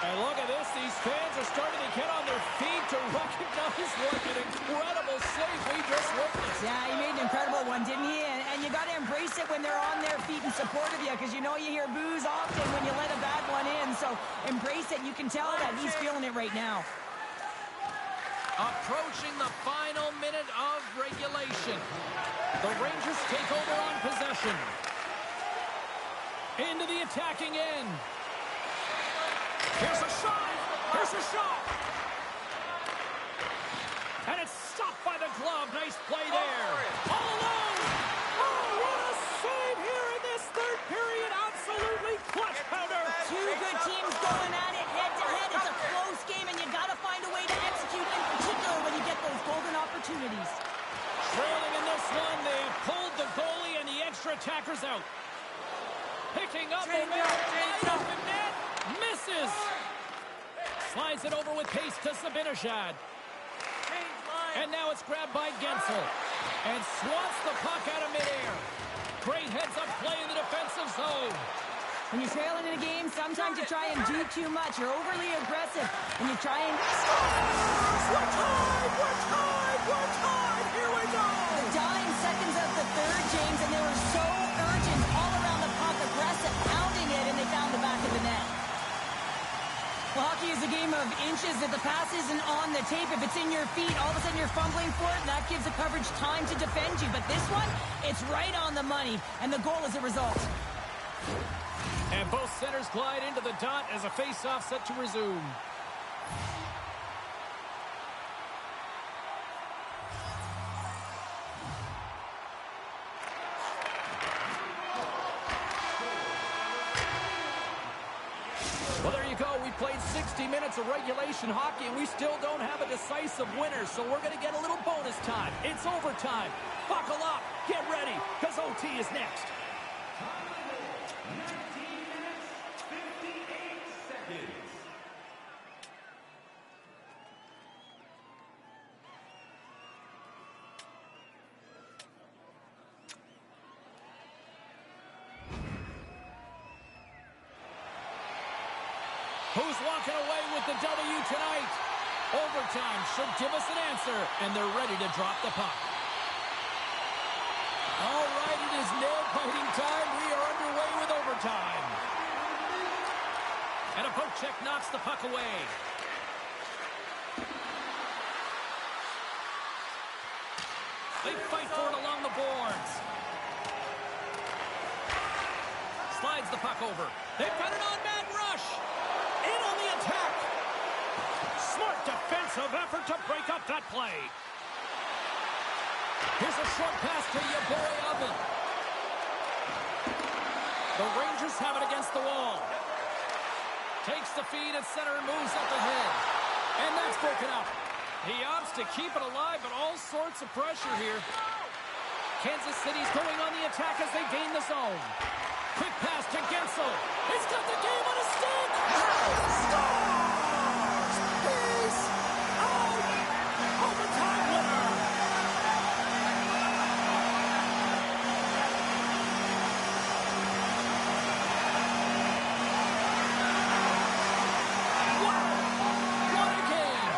And look at this. These fans are starting to get on their feet to recognize what an incredible save we just witnessed. Yeah, he made an incredible one, didn't he? And you got to embrace it when they're on their feet in support of you, because you know you hear boos often when you let a bad one in. So embrace it. You can tell that he's feeling it right now. Approaching the final minute of regulation. The Rangers take over on possession. Into the attacking end. Here's a shot. Here's a shot. And it's stopped by the glove. Nice play there. All alone. Oh, what a save here in this third period. Absolutely clutch pounder. Two good teams going at it head-to-head. It's a close game, and you got to find a way to execute, in particular when you get those golden opportunities. Trailing in this one, they have pulled the goalie and the extra attackers out. Picking up the wide open net. Misses. Slides it over with pace to Sabinashad. And now it's grabbed by Gensel. And swats the puck out of midair. Great heads-up play in the defensive zone. When you're trailing in a game, sometimes you try and do too much. You're overly aggressive, and you try and... We're tied! We're tied! We're tied! Here we go! The dying seconds of the third, James, and they were so urgent all around the puck, aggressive, pounding it, and they found the back of the net. Well, hockey is a game of inches. If the pass isn't on the tape, if it's in your feet, all of a sudden you're fumbling for it, and that gives the coverage time to defend you. But this one, it's right on the money, and the goal is a result. And both centers glide into the dot as a face-off set to resume. Well, there you go. We played 60 minutes of regulation hockey, and we still don't have a decisive winner, so we're going to get a little bonus time. It's overtime. Buckle up. Get ready, because OT is next. Who's walking away with the W tonight? Overtime should give us an answer, and they're ready to drop the puck. All right, it is nail-biting time. We are underway with overtime. And a poke check knocks the puck away. They fight for it along the boards. Slides the puck over. They've got an on-man rush. In on the attack. Smart defensive effort to break up that play. Here's a short pass to your boy Oven. The Rangers have it against the wall. Takes the feed at center and moves up ahead. And that's broken up. He opts to keep it alive, but all sorts of pressure here. Kansas City's going on the attack as they gain the zone. Quick pass to Gensel. He's got the game on a stick. Scores! He's out! Overtime winner! Wow! What a game!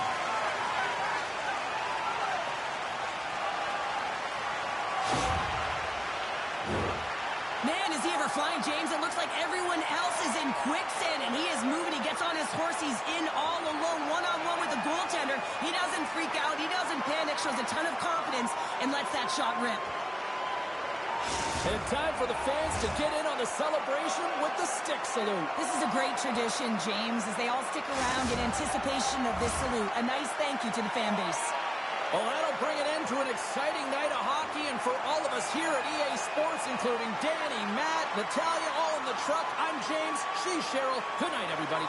Man, is he ever flying, James? It looks like everyone else is in quicksand, and he is moving. He gets on his horse. He's in all alone, one-on-one with the goaltender. He doesn't freak out. He doesn't panic. Shows a ton of confidence and lets that shot rip. And time for the fans to get in on the celebration with the stick salute. This is a great tradition, James, as they all stick around in anticipation of this salute. A nice thank you to the fan base. Well, that'll bring an end to an exciting night of hockey, and for all of us here at EA Sports, including Danny, Matt, Natalia, all in the truck, I'm James, she's Cheryl. Good night, everybody.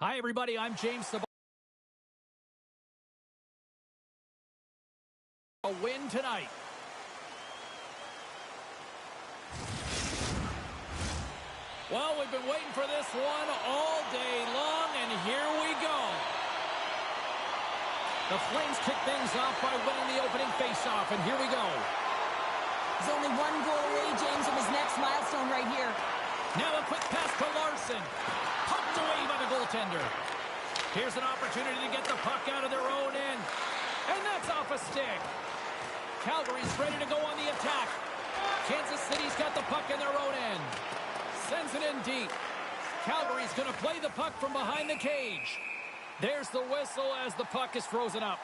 Hi, everybody. I'm James Sabah. A win tonight. Well, we've been waiting for this one all day long, and here we go. The Flames kick things off by winning the opening faceoff, and here we go. He's only one goal away, James, from his next milestone right here. Now a quick pass to Larson. Pumped away by the goaltender. Here's an opportunity to get the puck out of their own end. And that's off a stick. Calgary's ready to go on the attack. Kansas City's got the puck in their own end. Sends it in deep. Calgary's going to play the puck from behind the cage. There's the whistle as the puck is frozen up.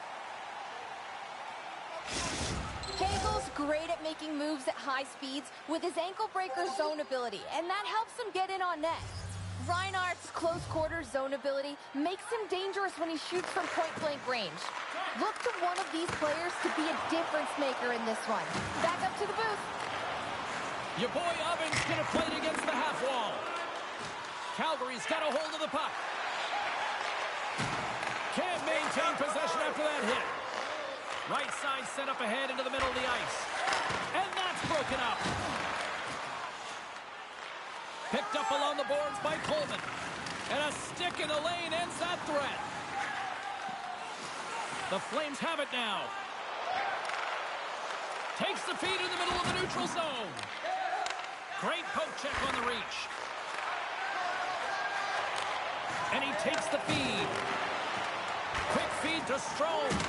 Hagel's great at making moves at high speeds with his ankle breaker zone ability, and that helps him get in on net. Reinhardt's close quarter zone ability makes him dangerous when he shoots from point-blank range. Look to one of these players to be a difference maker in this one. Back up to the booth. Your boy Ovens going to play it against the half wall. Calgary's got a hold of the puck. Can't maintain possession after that hit. Right side set up ahead into the middle of the ice. And that's broken up. Picked up along the boards by Coleman. And a stick in the lane ends that threat. The Flames have it now. Takes the feed in the middle of the neutral zone. Great poke check on the reach. And he takes the feed. Quick feed to Strome.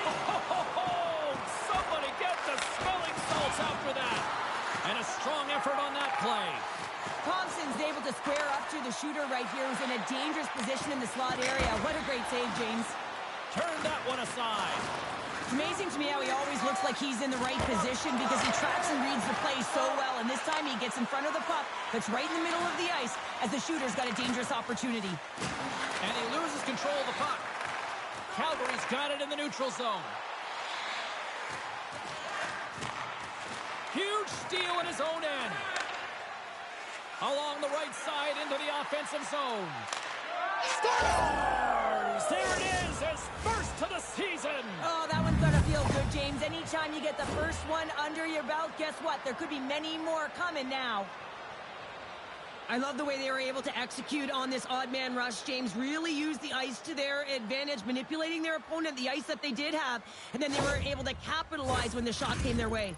Oh, somebody get the smelling salts after that. And a strong effort on that play. Thompson's able to square up to the shooter right here, who's in a dangerous position in the slot area. What a great save, James. Turn that one aside. It's amazing to me how he always looks like he's in the right position because he tracks and reads the play so well. And this time he gets in front of the puck that's right in the middle of the ice as the shooter's got a dangerous opportunity. And he loses control of the puck. Calgary's got it in the neutral zone. Huge steal in his own end. Along the right side into the offensive zone. Stars! There it is, his first to the season. Oh, that one's gonna feel good, James. Anytime you get the first one under your belt, guess what? There could be many more coming now. I love the way they were able to execute on this odd man rush, James. Really used the ice to their advantage, manipulating their opponent, the ice that they did have, and then they were able to capitalize when the shot came their way.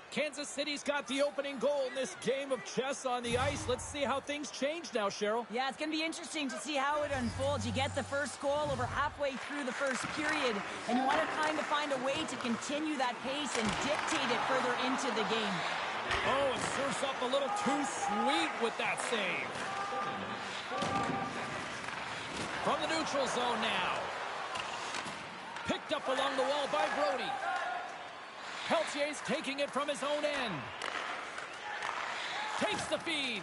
Kansas City's got the opening goal in this game of chess on the ice. Let's see how things change now, Cheryl. Yeah, it's going to be interesting to see how it unfolds. You get the first goal over halfway through the first period, and you want to kind of find a way to continue that pace and dictate it further into the game. Oh, it serves up a little too sweet with that save. From the neutral zone now. Picked up along the wall by Brody. Peltier's taking it from his own end. Takes the feed.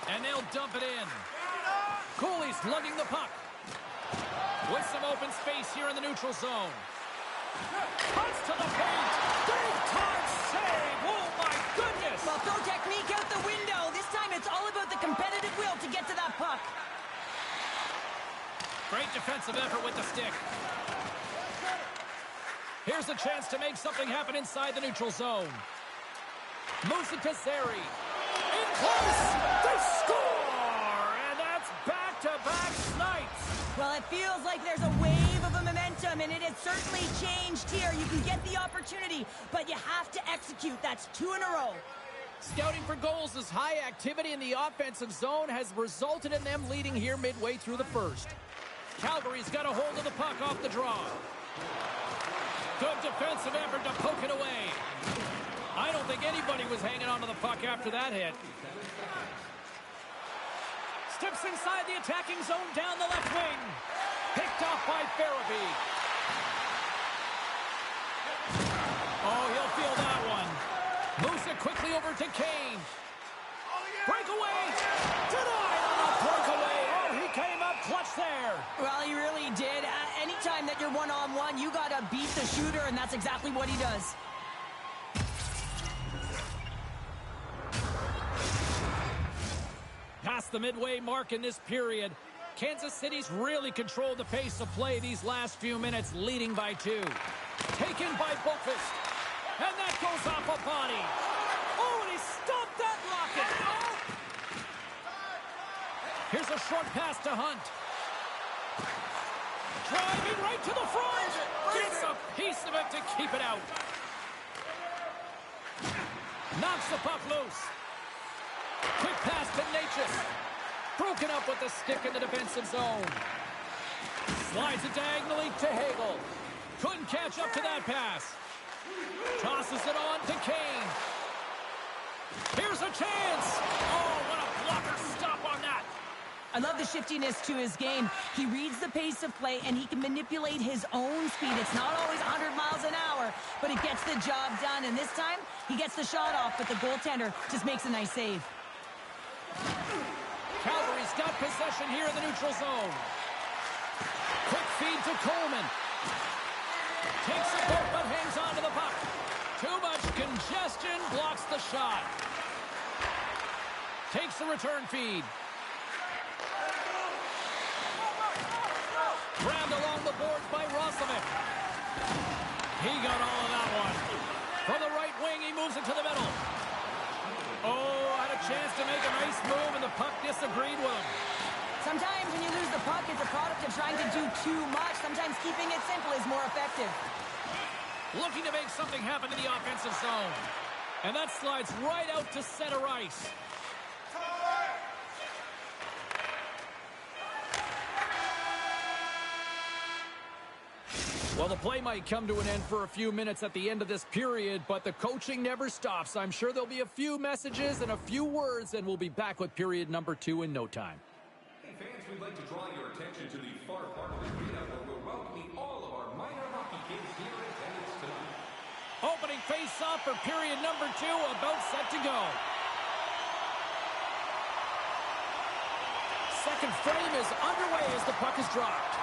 And they'll dump it in. Cooley's lugging the puck. With some open space here in the neutral zone. Cuts to the paint. Big time save. Oh, my goodness. Well, throw technique out the window. This time it's all about the competitive will to get to that puck. Great defensive effort with the stick. Here's a chance to make something happen inside the neutral zone. Moves it to Zary. In close. They score! And that's back-to-back snipes. Well, it feels like there's a wave of a momentum, and it has certainly changed here. You can get the opportunity, but you have to execute. That's 2 in a row. Scouting for goals as high activity in the offensive zone has resulted in them leading here midway through the first. Calgary's got a hold of the puck off the draw. Good defensive effort to poke it away. I don't think anybody was hanging onto the puck after that hit. Steps inside the attacking zone down the left wing. Picked off by Farabee. Oh, he'll feel that one. Moves it quickly over to Kane. Breakaway. Denied on the breakaway. Oh, he came up clutch there. Well, he really did. Anytime that you're one-on-one, you got to beat the shooter, and that's exactly what he does. Past the midway mark in this period, Kansas City's really controlled the pace of play these last few minutes, leading by 2. Taken by Bofist. And that goes off a body. Oh, and he stopped that rocket. Here's a short pass to Hunt. Driving right to the front. Gets a piece of it to keep it out. Knocks the puck loose. Quick pass to Natchez. Broken up with the stick in the defensive zone. Slides it diagonally to Hagel. Couldn't catch up to that pass. Tosses it on to Kane. Here's a chance. Oh, what a blocker stop on that. I love the shiftiness to his game. He reads the pace of play, and he can manipulate his own speed. It's not always 100 miles an hour, but it gets the job done. And this time, he gets the shot off, but the goaltender just makes a nice save. Calgary's got possession here in the neutral zone. Quick feed to Coleman. Takes a poke, but hangs on to the puck. Too much congestion, blocks the shot. Takes the return feed. Grabbed along the boards by Roslovic. He got all of that one. From the right wing, he moves it to the middle. Oh, had a chance to make a nice move, and the puck disagreed with him. Sometimes when you lose the puck, it's a product of trying to do too much. Sometimes keeping it simple is more effective. Looking to make something happen in the offensive zone. And that slides right out to center ice. Well, the play might come to an end for a few minutes at the end of this period, but the coaching never stops. I'm sure there'll be a few messages and a few words, and we'll be back with period number 2 in no time. Hey fans, we'd like to draw your attention to the far part of the arena where we're welcoming all of our minor hockey kids here in attendance tonight. Opening face-off for period number 2, about set to go. Second frame is underway as the puck is dropped.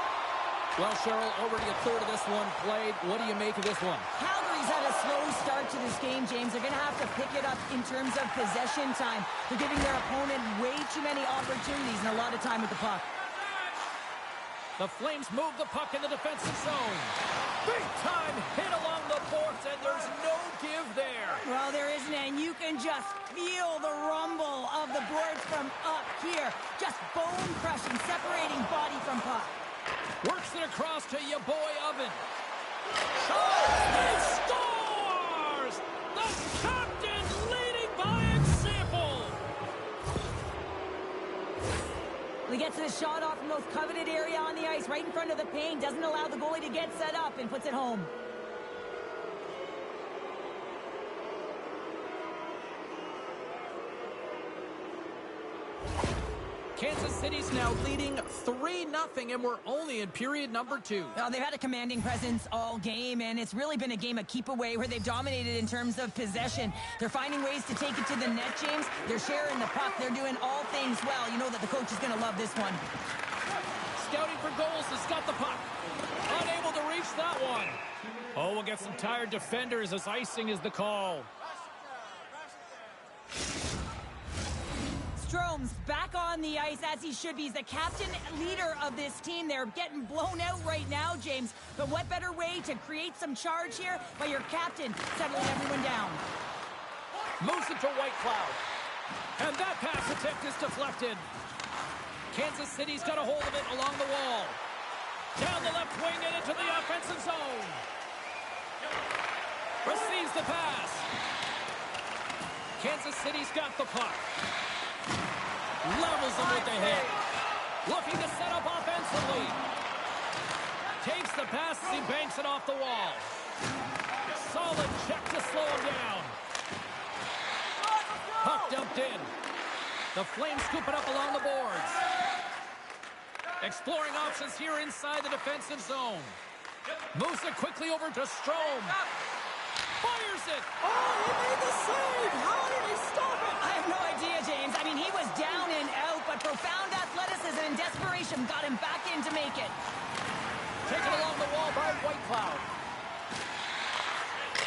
Well, Cheryl, already a third of this one played. What do you make of this one? Calgary's had a slow start to this game, James. They're going to have to pick it up in terms of possession time. They're giving their opponent way too many opportunities and a lot of time with the puck. The Flames move the puck in the defensive zone. Big time hit along the boards, and there's no give there. Well, there isn't, and you can just feel the rumble of the boards from up here. Just bone-crushing, separating body from puck. Works it across to your boy Oven. And scores! The captain leading by example. He gets the shot off the most coveted area on the ice, right in front of the paint. Doesn't allow the goalie to get set up and puts it home. Kansas City's now leading 3-0, and we're only in period number 2. Well, they've had a commanding presence all game, and it's really been a game of keep away where they've dominated in terms of possession. They're finding ways to take it to the net, James. They're sharing the puck. They're doing all things well. You know that the coach is going to love this one. Scouting for goals has got the puck. Unable to reach that one. Oh, we'll get some tired defenders as icing is the call. Strome's back on the ice as he should be. He's the captain leader of this team. They're getting blown out right now, James. But what better way to create some charge here by your captain settling everyone down? Moves it to White Cloud. And that pass attempt is deflected. Kansas City's got a hold of it along the wall. Down the left wing and into the offensive zone. Receives the pass. Kansas City's got the puck. Levels them with the hit. Looking to set up offensively. Takes the pass as he banks it off the wall. Solid check to slow him down. Puck dumped in. The Flames scoop it up along the boards. Exploring options here inside the defensive zone. Moves it quickly over to Strome. Fires it. Oh, he made the save. How did he stop it? I have no idea, James. I mean, he was down and out, but profound athleticism and desperation got him back in to make it. Taken along the wall by White Cloud.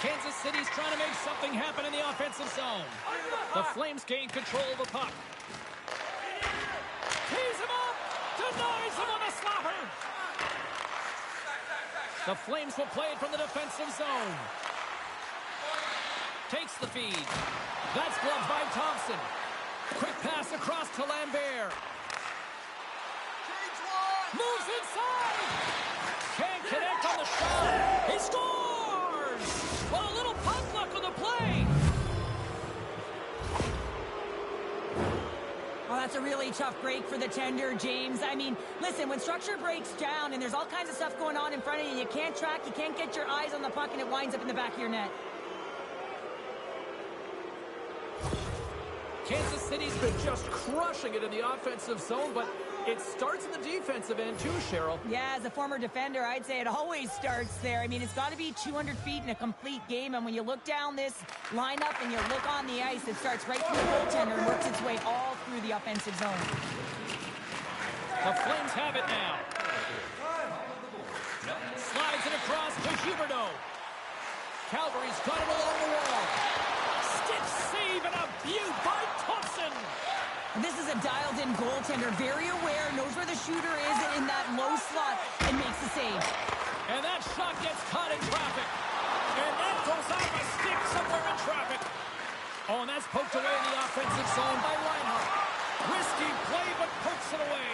Kansas City's trying to make something happen in the offensive zone. The Flames gain control of the puck. Denies him on the slapper. The Flames will play it from the defensive zone. Takes the feed. That's gloved by Thompson. Quick pass across to Lambert. Moves inside. Can't connect on the shot. He scores! Well, a little puck luck on the play. Oh, that's a really tough break for the tender, James. I mean, listen, when structure breaks down and there's all kinds of stuff going on in front of you, you can't track, you can't get your eyes on the puck, and it winds up in the back of your net. Kansas City's been just crushing it in the offensive zone, but it starts in the defensive end too, Cheryl. Yeah, as a former defender, I'd say it always starts there. I mean, it's got to be 200 feet in a complete game, and when you look down this lineup and you look on the ice, it starts right through the goaltender and works its way all through the offensive zone. The Flames have it now. Slides it across to Huberdeau. Calgary's got it along the wall. Stitch save and a beaut by Thompson. And this is a dialed-in goaltender, very aware, knows where the shooter is in that low slot, and makes the save. And that shot gets caught in traffic. And that goes off a stick somewhere in traffic. Oh, and that's poked away in the offensive zone by Reinhart. Risky play, but pokes it away.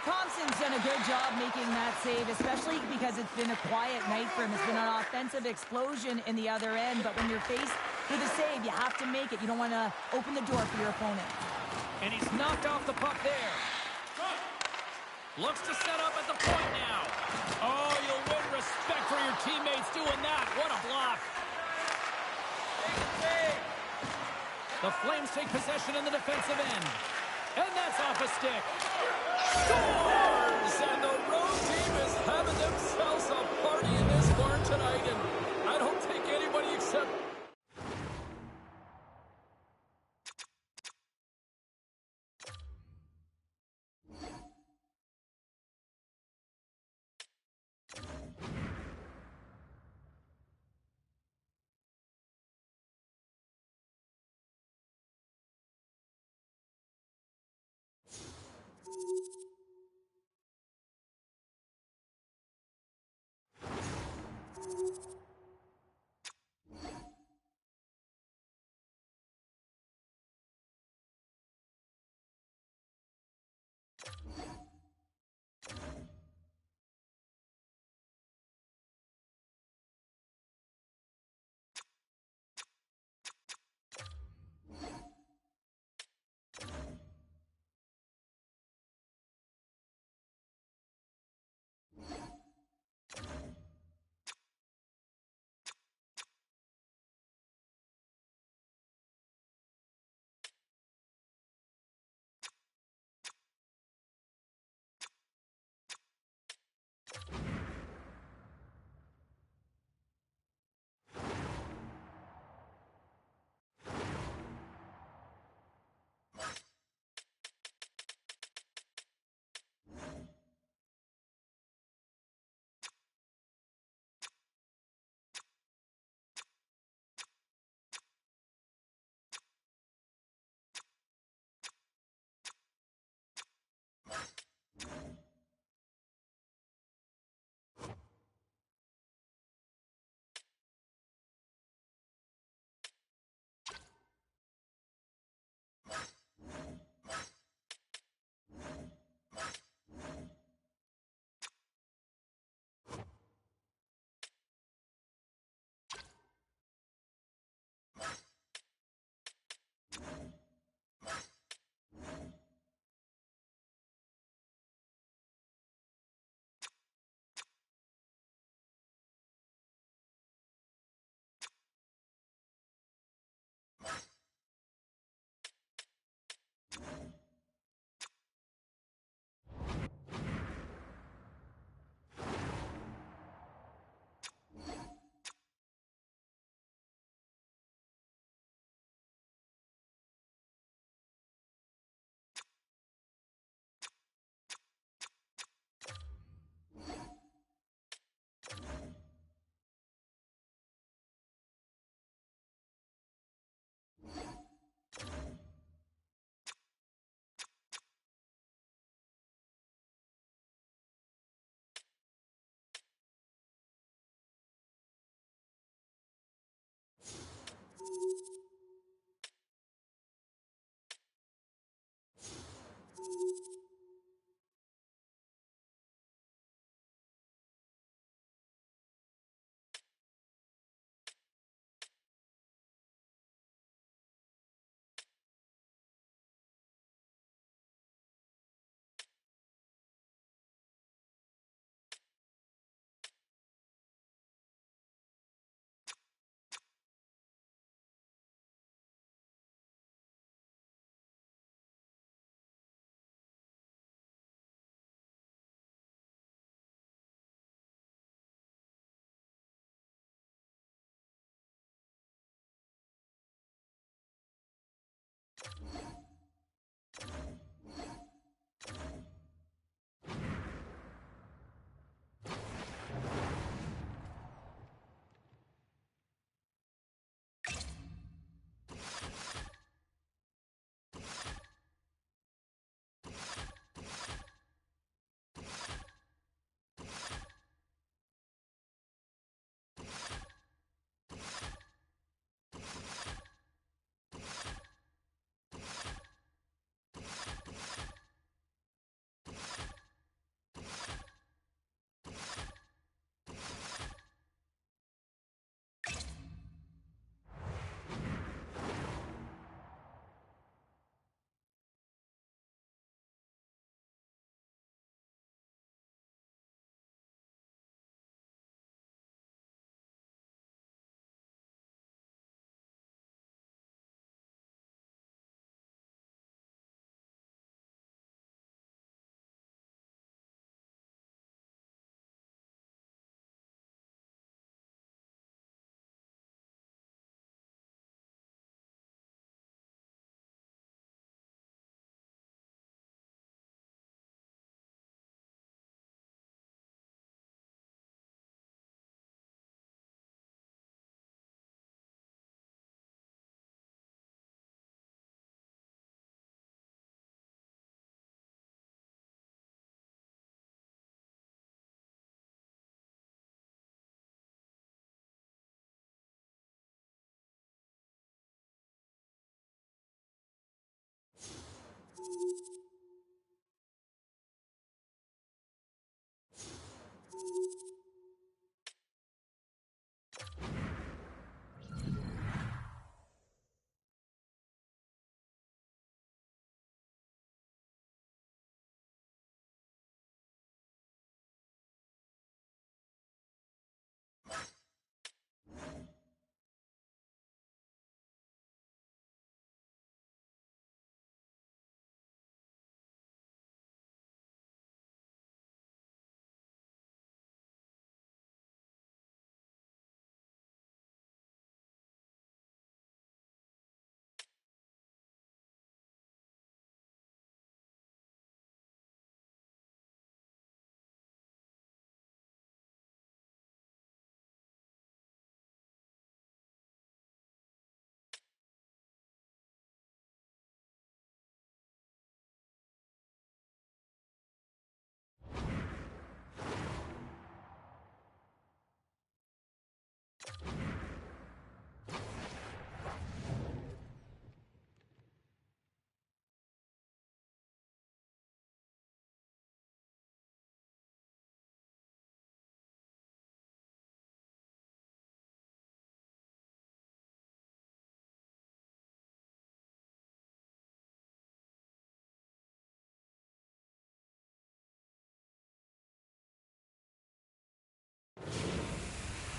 Thompson's done a good job making that save, especially because it's been a quiet night for him. It's been an offensive explosion in the other end, but when you're faced with a save, you have to make it. You don't want to open the door for your opponent. And he's knocked off the puck there. Looks to set up at the point now. Oh, you'll win respect for your teammates doing that. What a block. The Flames take possession in the defensive end. And that's off a stick. Scores! And the road team is having themselves a party in this barn tonight. And I don't think anybody except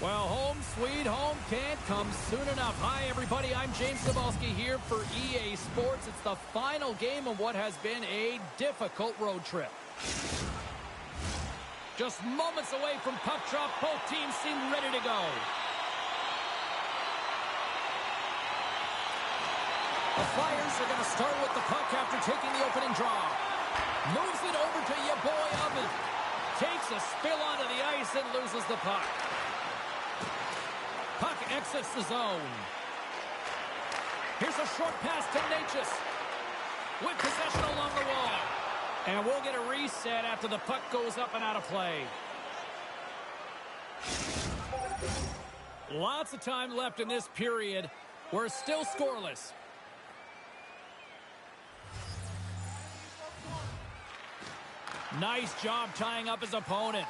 Well, home sweet home can't come soon enough. Hi, everybody. I'm James Cebulski here for EA Sports. It's the final game of what has been a difficult road trip. Just moments away from puck drop. Both teams seem ready to go. The Flyers are going to start with the puck after taking the opening draw. Moves it over to your boy Oven. Takes a spill onto the ice and loses the puck. Puck exits the zone. Here's a short pass to Natchez. With possession along the wall. And we'll get a reset after the puck goes up and out of play. Lots of time left in this period. We're still scoreless. Nice job tying up his opponent.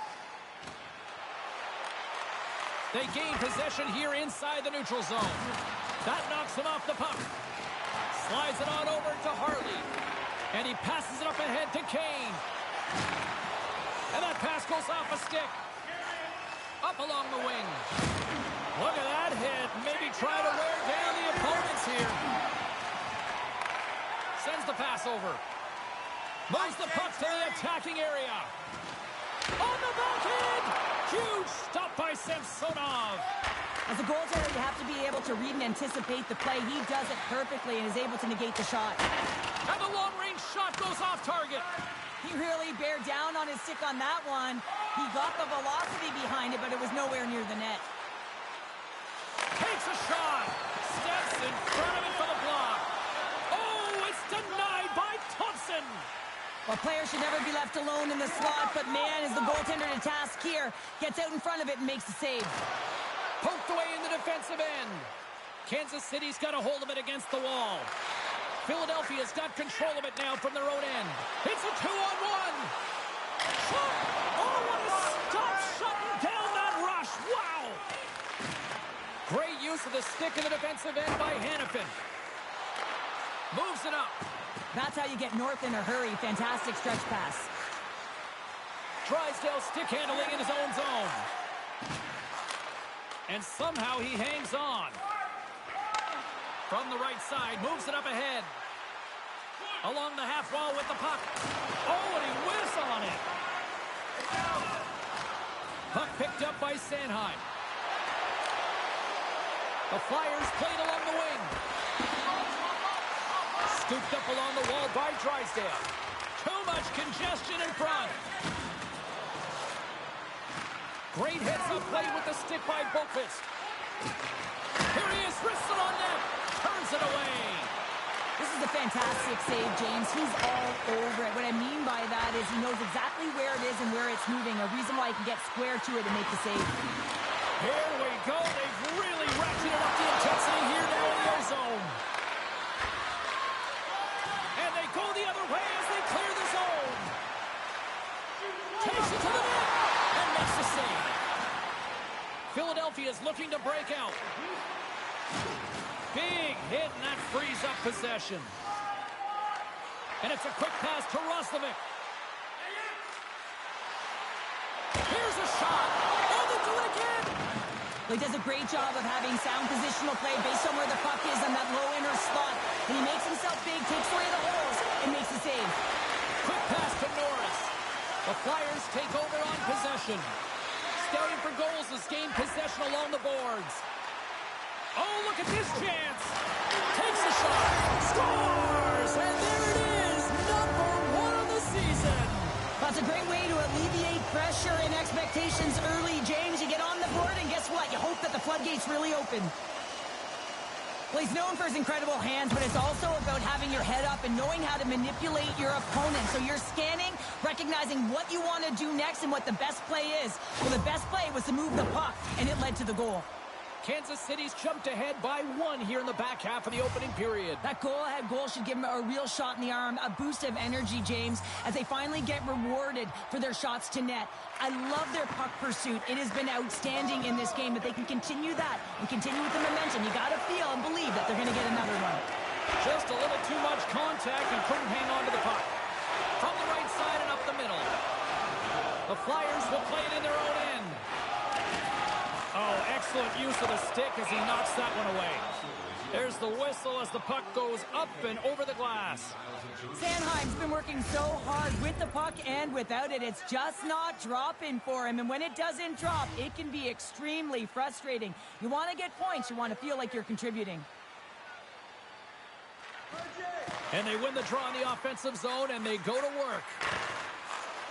They gain possession here inside the neutral zone. That knocks him off the puck. Slides it on over to Harley. And he passes it up ahead to Kane. And that pass goes off a stick. Up along the wing. Look at that hit. Maybe try to wear down the opponents here. Sends the pass over. Moves the puck to the attacking area. On the backhand. Huge stop by Samsonov. As a goaltender, you have to be able to read and anticipate the play. He does it perfectly and is able to negate the shot. And the long-range shot goes off target. He really bared down on his stick on that one. He got the velocity behind it, but it was nowhere near the net. Takes a shot. Steps in front of it for the block. Oh, it's denied by Thompson. Well, players should never be left alone in the slot, but man, is the goaltender to task here. Gets out in front of it and makes the save. Poked away in the defensive end. Kansas City's got a hold of it against the wall. Philadelphia's got control of it now from their own end. It's a 2-on-1. Shot! Oh, what a stop shutting down that rush. Wow! Great use of the stick in the defensive end by Hannafin. Moves it up. That's how you get north in a hurry. Fantastic stretch pass. Drysdale stick handling in his own zone. And somehow he hangs on. From the right side, moves it up ahead. Along the half wall with the puck. Oh, and he whiffs on it. Puck picked up by Sanheim. The Flyers played along the wing. Scooped up along the wall by Drysdale. Too much congestion in front. Great heads-up play with the stick by Boqvist. Here he is, wrists it on net. Turns it away. This is a fantastic save, James. He's all over it. What I mean by that is he knows exactly where it is and where it's moving. A reason why he can get square to it and make the save. Here we go. They've really ratcheted up the intensity here now in their zone. And they go the other way as they clear the zone. Takes it to the net and makes the save. Philadelphia's looking to break out. Big hit, and that frees up possession. And it's a quick pass to Roslovic. Here's a shot. Oh, they do it again. He does a great job of having sound positional play based on where the puck is on that low inner slot. And he makes himself big, takes away the holes, and makes the save. Quick pass to Norris. The Flyers take over on possession. Scouting for goals has gained possession along the boards. Oh, look at this chance. Takes a shot. Scores! And there it is. #1 of the season. That's a great way to alleviate pressure and expectations early, James. You get on the board, and guess what? You hope that the floodgates really open. Well, he's known for his incredible hands, but it's also about having your head up and knowing how to manipulate your opponent. So you're scanning, recognizing what you want to do next and what the best play is. Well, the best play was to move the puck, and it led to the goal. Kansas City's jumped ahead by 1 here in the back half of the opening period. That goal-ahead goal should give them a real shot in the arm, a boost of energy, James, as they finally get rewarded for their shots to net. I love their puck pursuit. It has been outstanding in this game, but they can continue that and continue with the momentum. You got to feel and believe that they're going to get another one. Just a little too much contact and couldn't hang on to the puck. From the right side and up the middle. The Flyers will play it in their own end. Oh, excellent use of the stick as he knocks that one away. There's the whistle as the puck goes up and over the glass. Sanheim's been working so hard with the puck and without it. It's just not dropping for him. And when it doesn't drop, it can be extremely frustrating. You want to get points. You want to feel like you're contributing. And they win the draw in the offensive zone, and they go to work.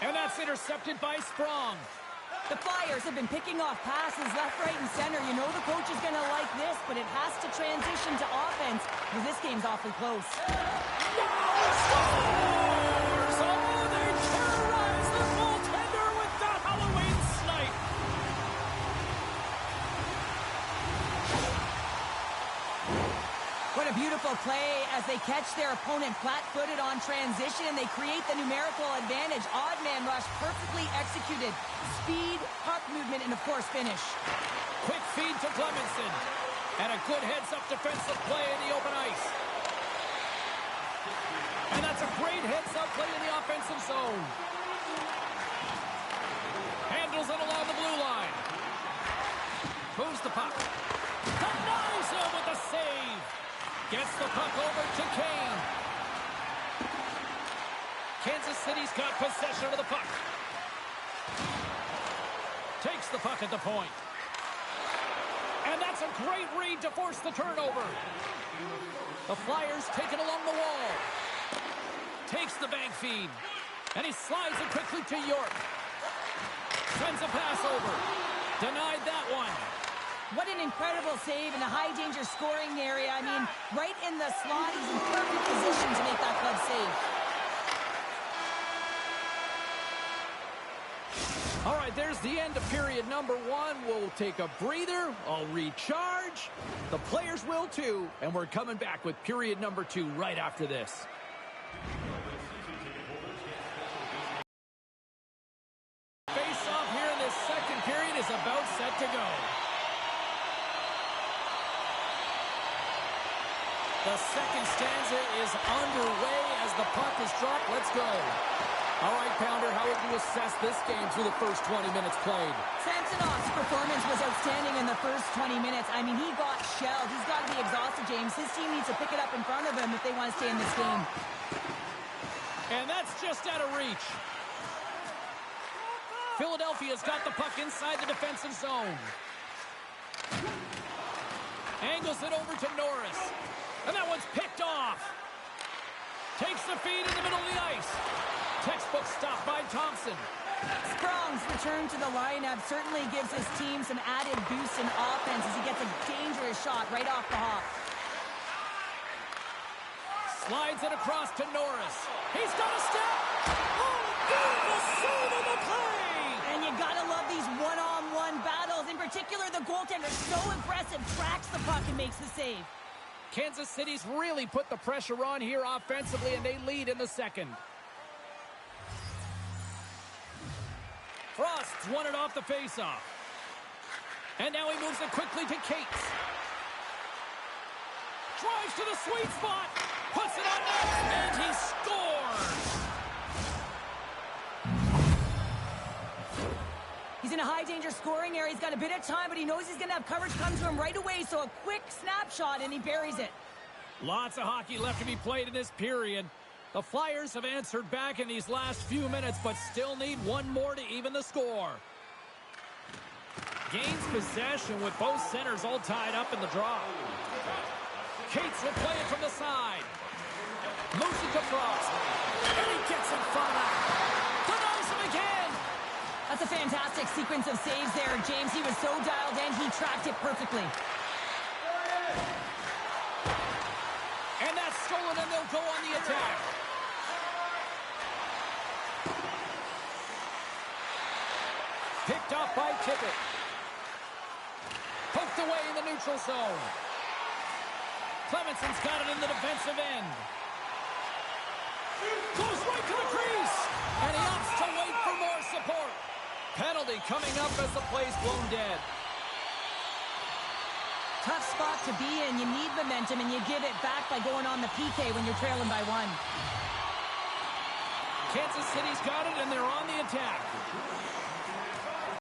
And that's intercepted by Sprong. The Flyers have been picking off passes left, right, and center. You know the coach is going to like this, but it has to transition to offense because this game's awfully close. Scores! Oh, they terrorize the goaltender with that Halloween snipe. a beautiful play as they catch their opponent flat-footed on transition and they create the numerical advantage. Odd man rush, perfectly executed. Speed, puck movement, and of course finish. Quick feed to Clemenson. And a good heads-up defensive play in the open ice. And that's a great heads-up play in the offensive zone. Handles it along the blue line. Moves the puck. Denies him with a save. Gets the puck over to Kane. Kansas City's got possession of the puck. Takes the puck at the point. And that's a great read to force the turnover. The Flyers take it along the wall. Takes the bank feed. And he slides it quickly to York. Sends a pass over. Denied that one. What an incredible save in the high-danger scoring area. I mean, right in the slot, he's in perfect position to make that club save. All right, there's the end of period number 1. We'll take a breather. I'll recharge. The players will too. And we're coming back with period number 2 right after this. Face-off here in this second period is about set to go. The second stanza is underway as the puck is dropped. Let's go. All right, Pounder, how would you assess this game through the first 20 minutes played? Samsonov's performance was outstanding in the first 20 minutes. I mean, he got shelled. He's got to be exhausted, James. His team needs to pick it up in front of him if they want to stay in this game. And that's just out of reach. Philadelphia's got the puck inside the defensive zone. Angles it over to Norris. And that one's picked off. Takes the feed in the middle of the ice. Textbook stop by Thompson. Sprong's return to the lineup certainly gives his team some added boost in offense as he gets a dangerous shot right off the hop. Slides it across to Norris. He's got a step. Oh, beautiful save of the play. And you gotta love these one-on-one battles. In particular, the goaltender, so aggressive, tracks the puck and makes the save. Kansas City's really put the pressure on here offensively, and they lead in the second. Frost's won it off the faceoff. And now he moves it quickly to Cates. Drives to the sweet spot. Puts it on net, and he scores. He's in a high-danger scoring area. He's got a bit of time, but he knows he's going to have coverage come to him right away, so a quick snapshot, and he buries it. Lots of hockey left to be played in this period. The Flyers have answered back in these last few minutes, but still need one more to even the score. Gains possession with both centers all tied up in the draw. Cates will play it from the side. Moves it to Frost. And he gets in front of that. Denies him again. That's a fantastic sequence of saves there, James. He was so dialed in, he tracked it perfectly. And that's stolen, and they'll go on the attack. Picked off by Tippett. Poked away in the neutral zone. Clemenson's got it in the defensive end. Goes right to the crease. And he opts to wait for more support. Penalty coming up as the play's blown dead. Tough spot to be in. You need momentum, and you give it back by going on the PK when you're trailing by 1. Kansas City's got it, and they're on the attack.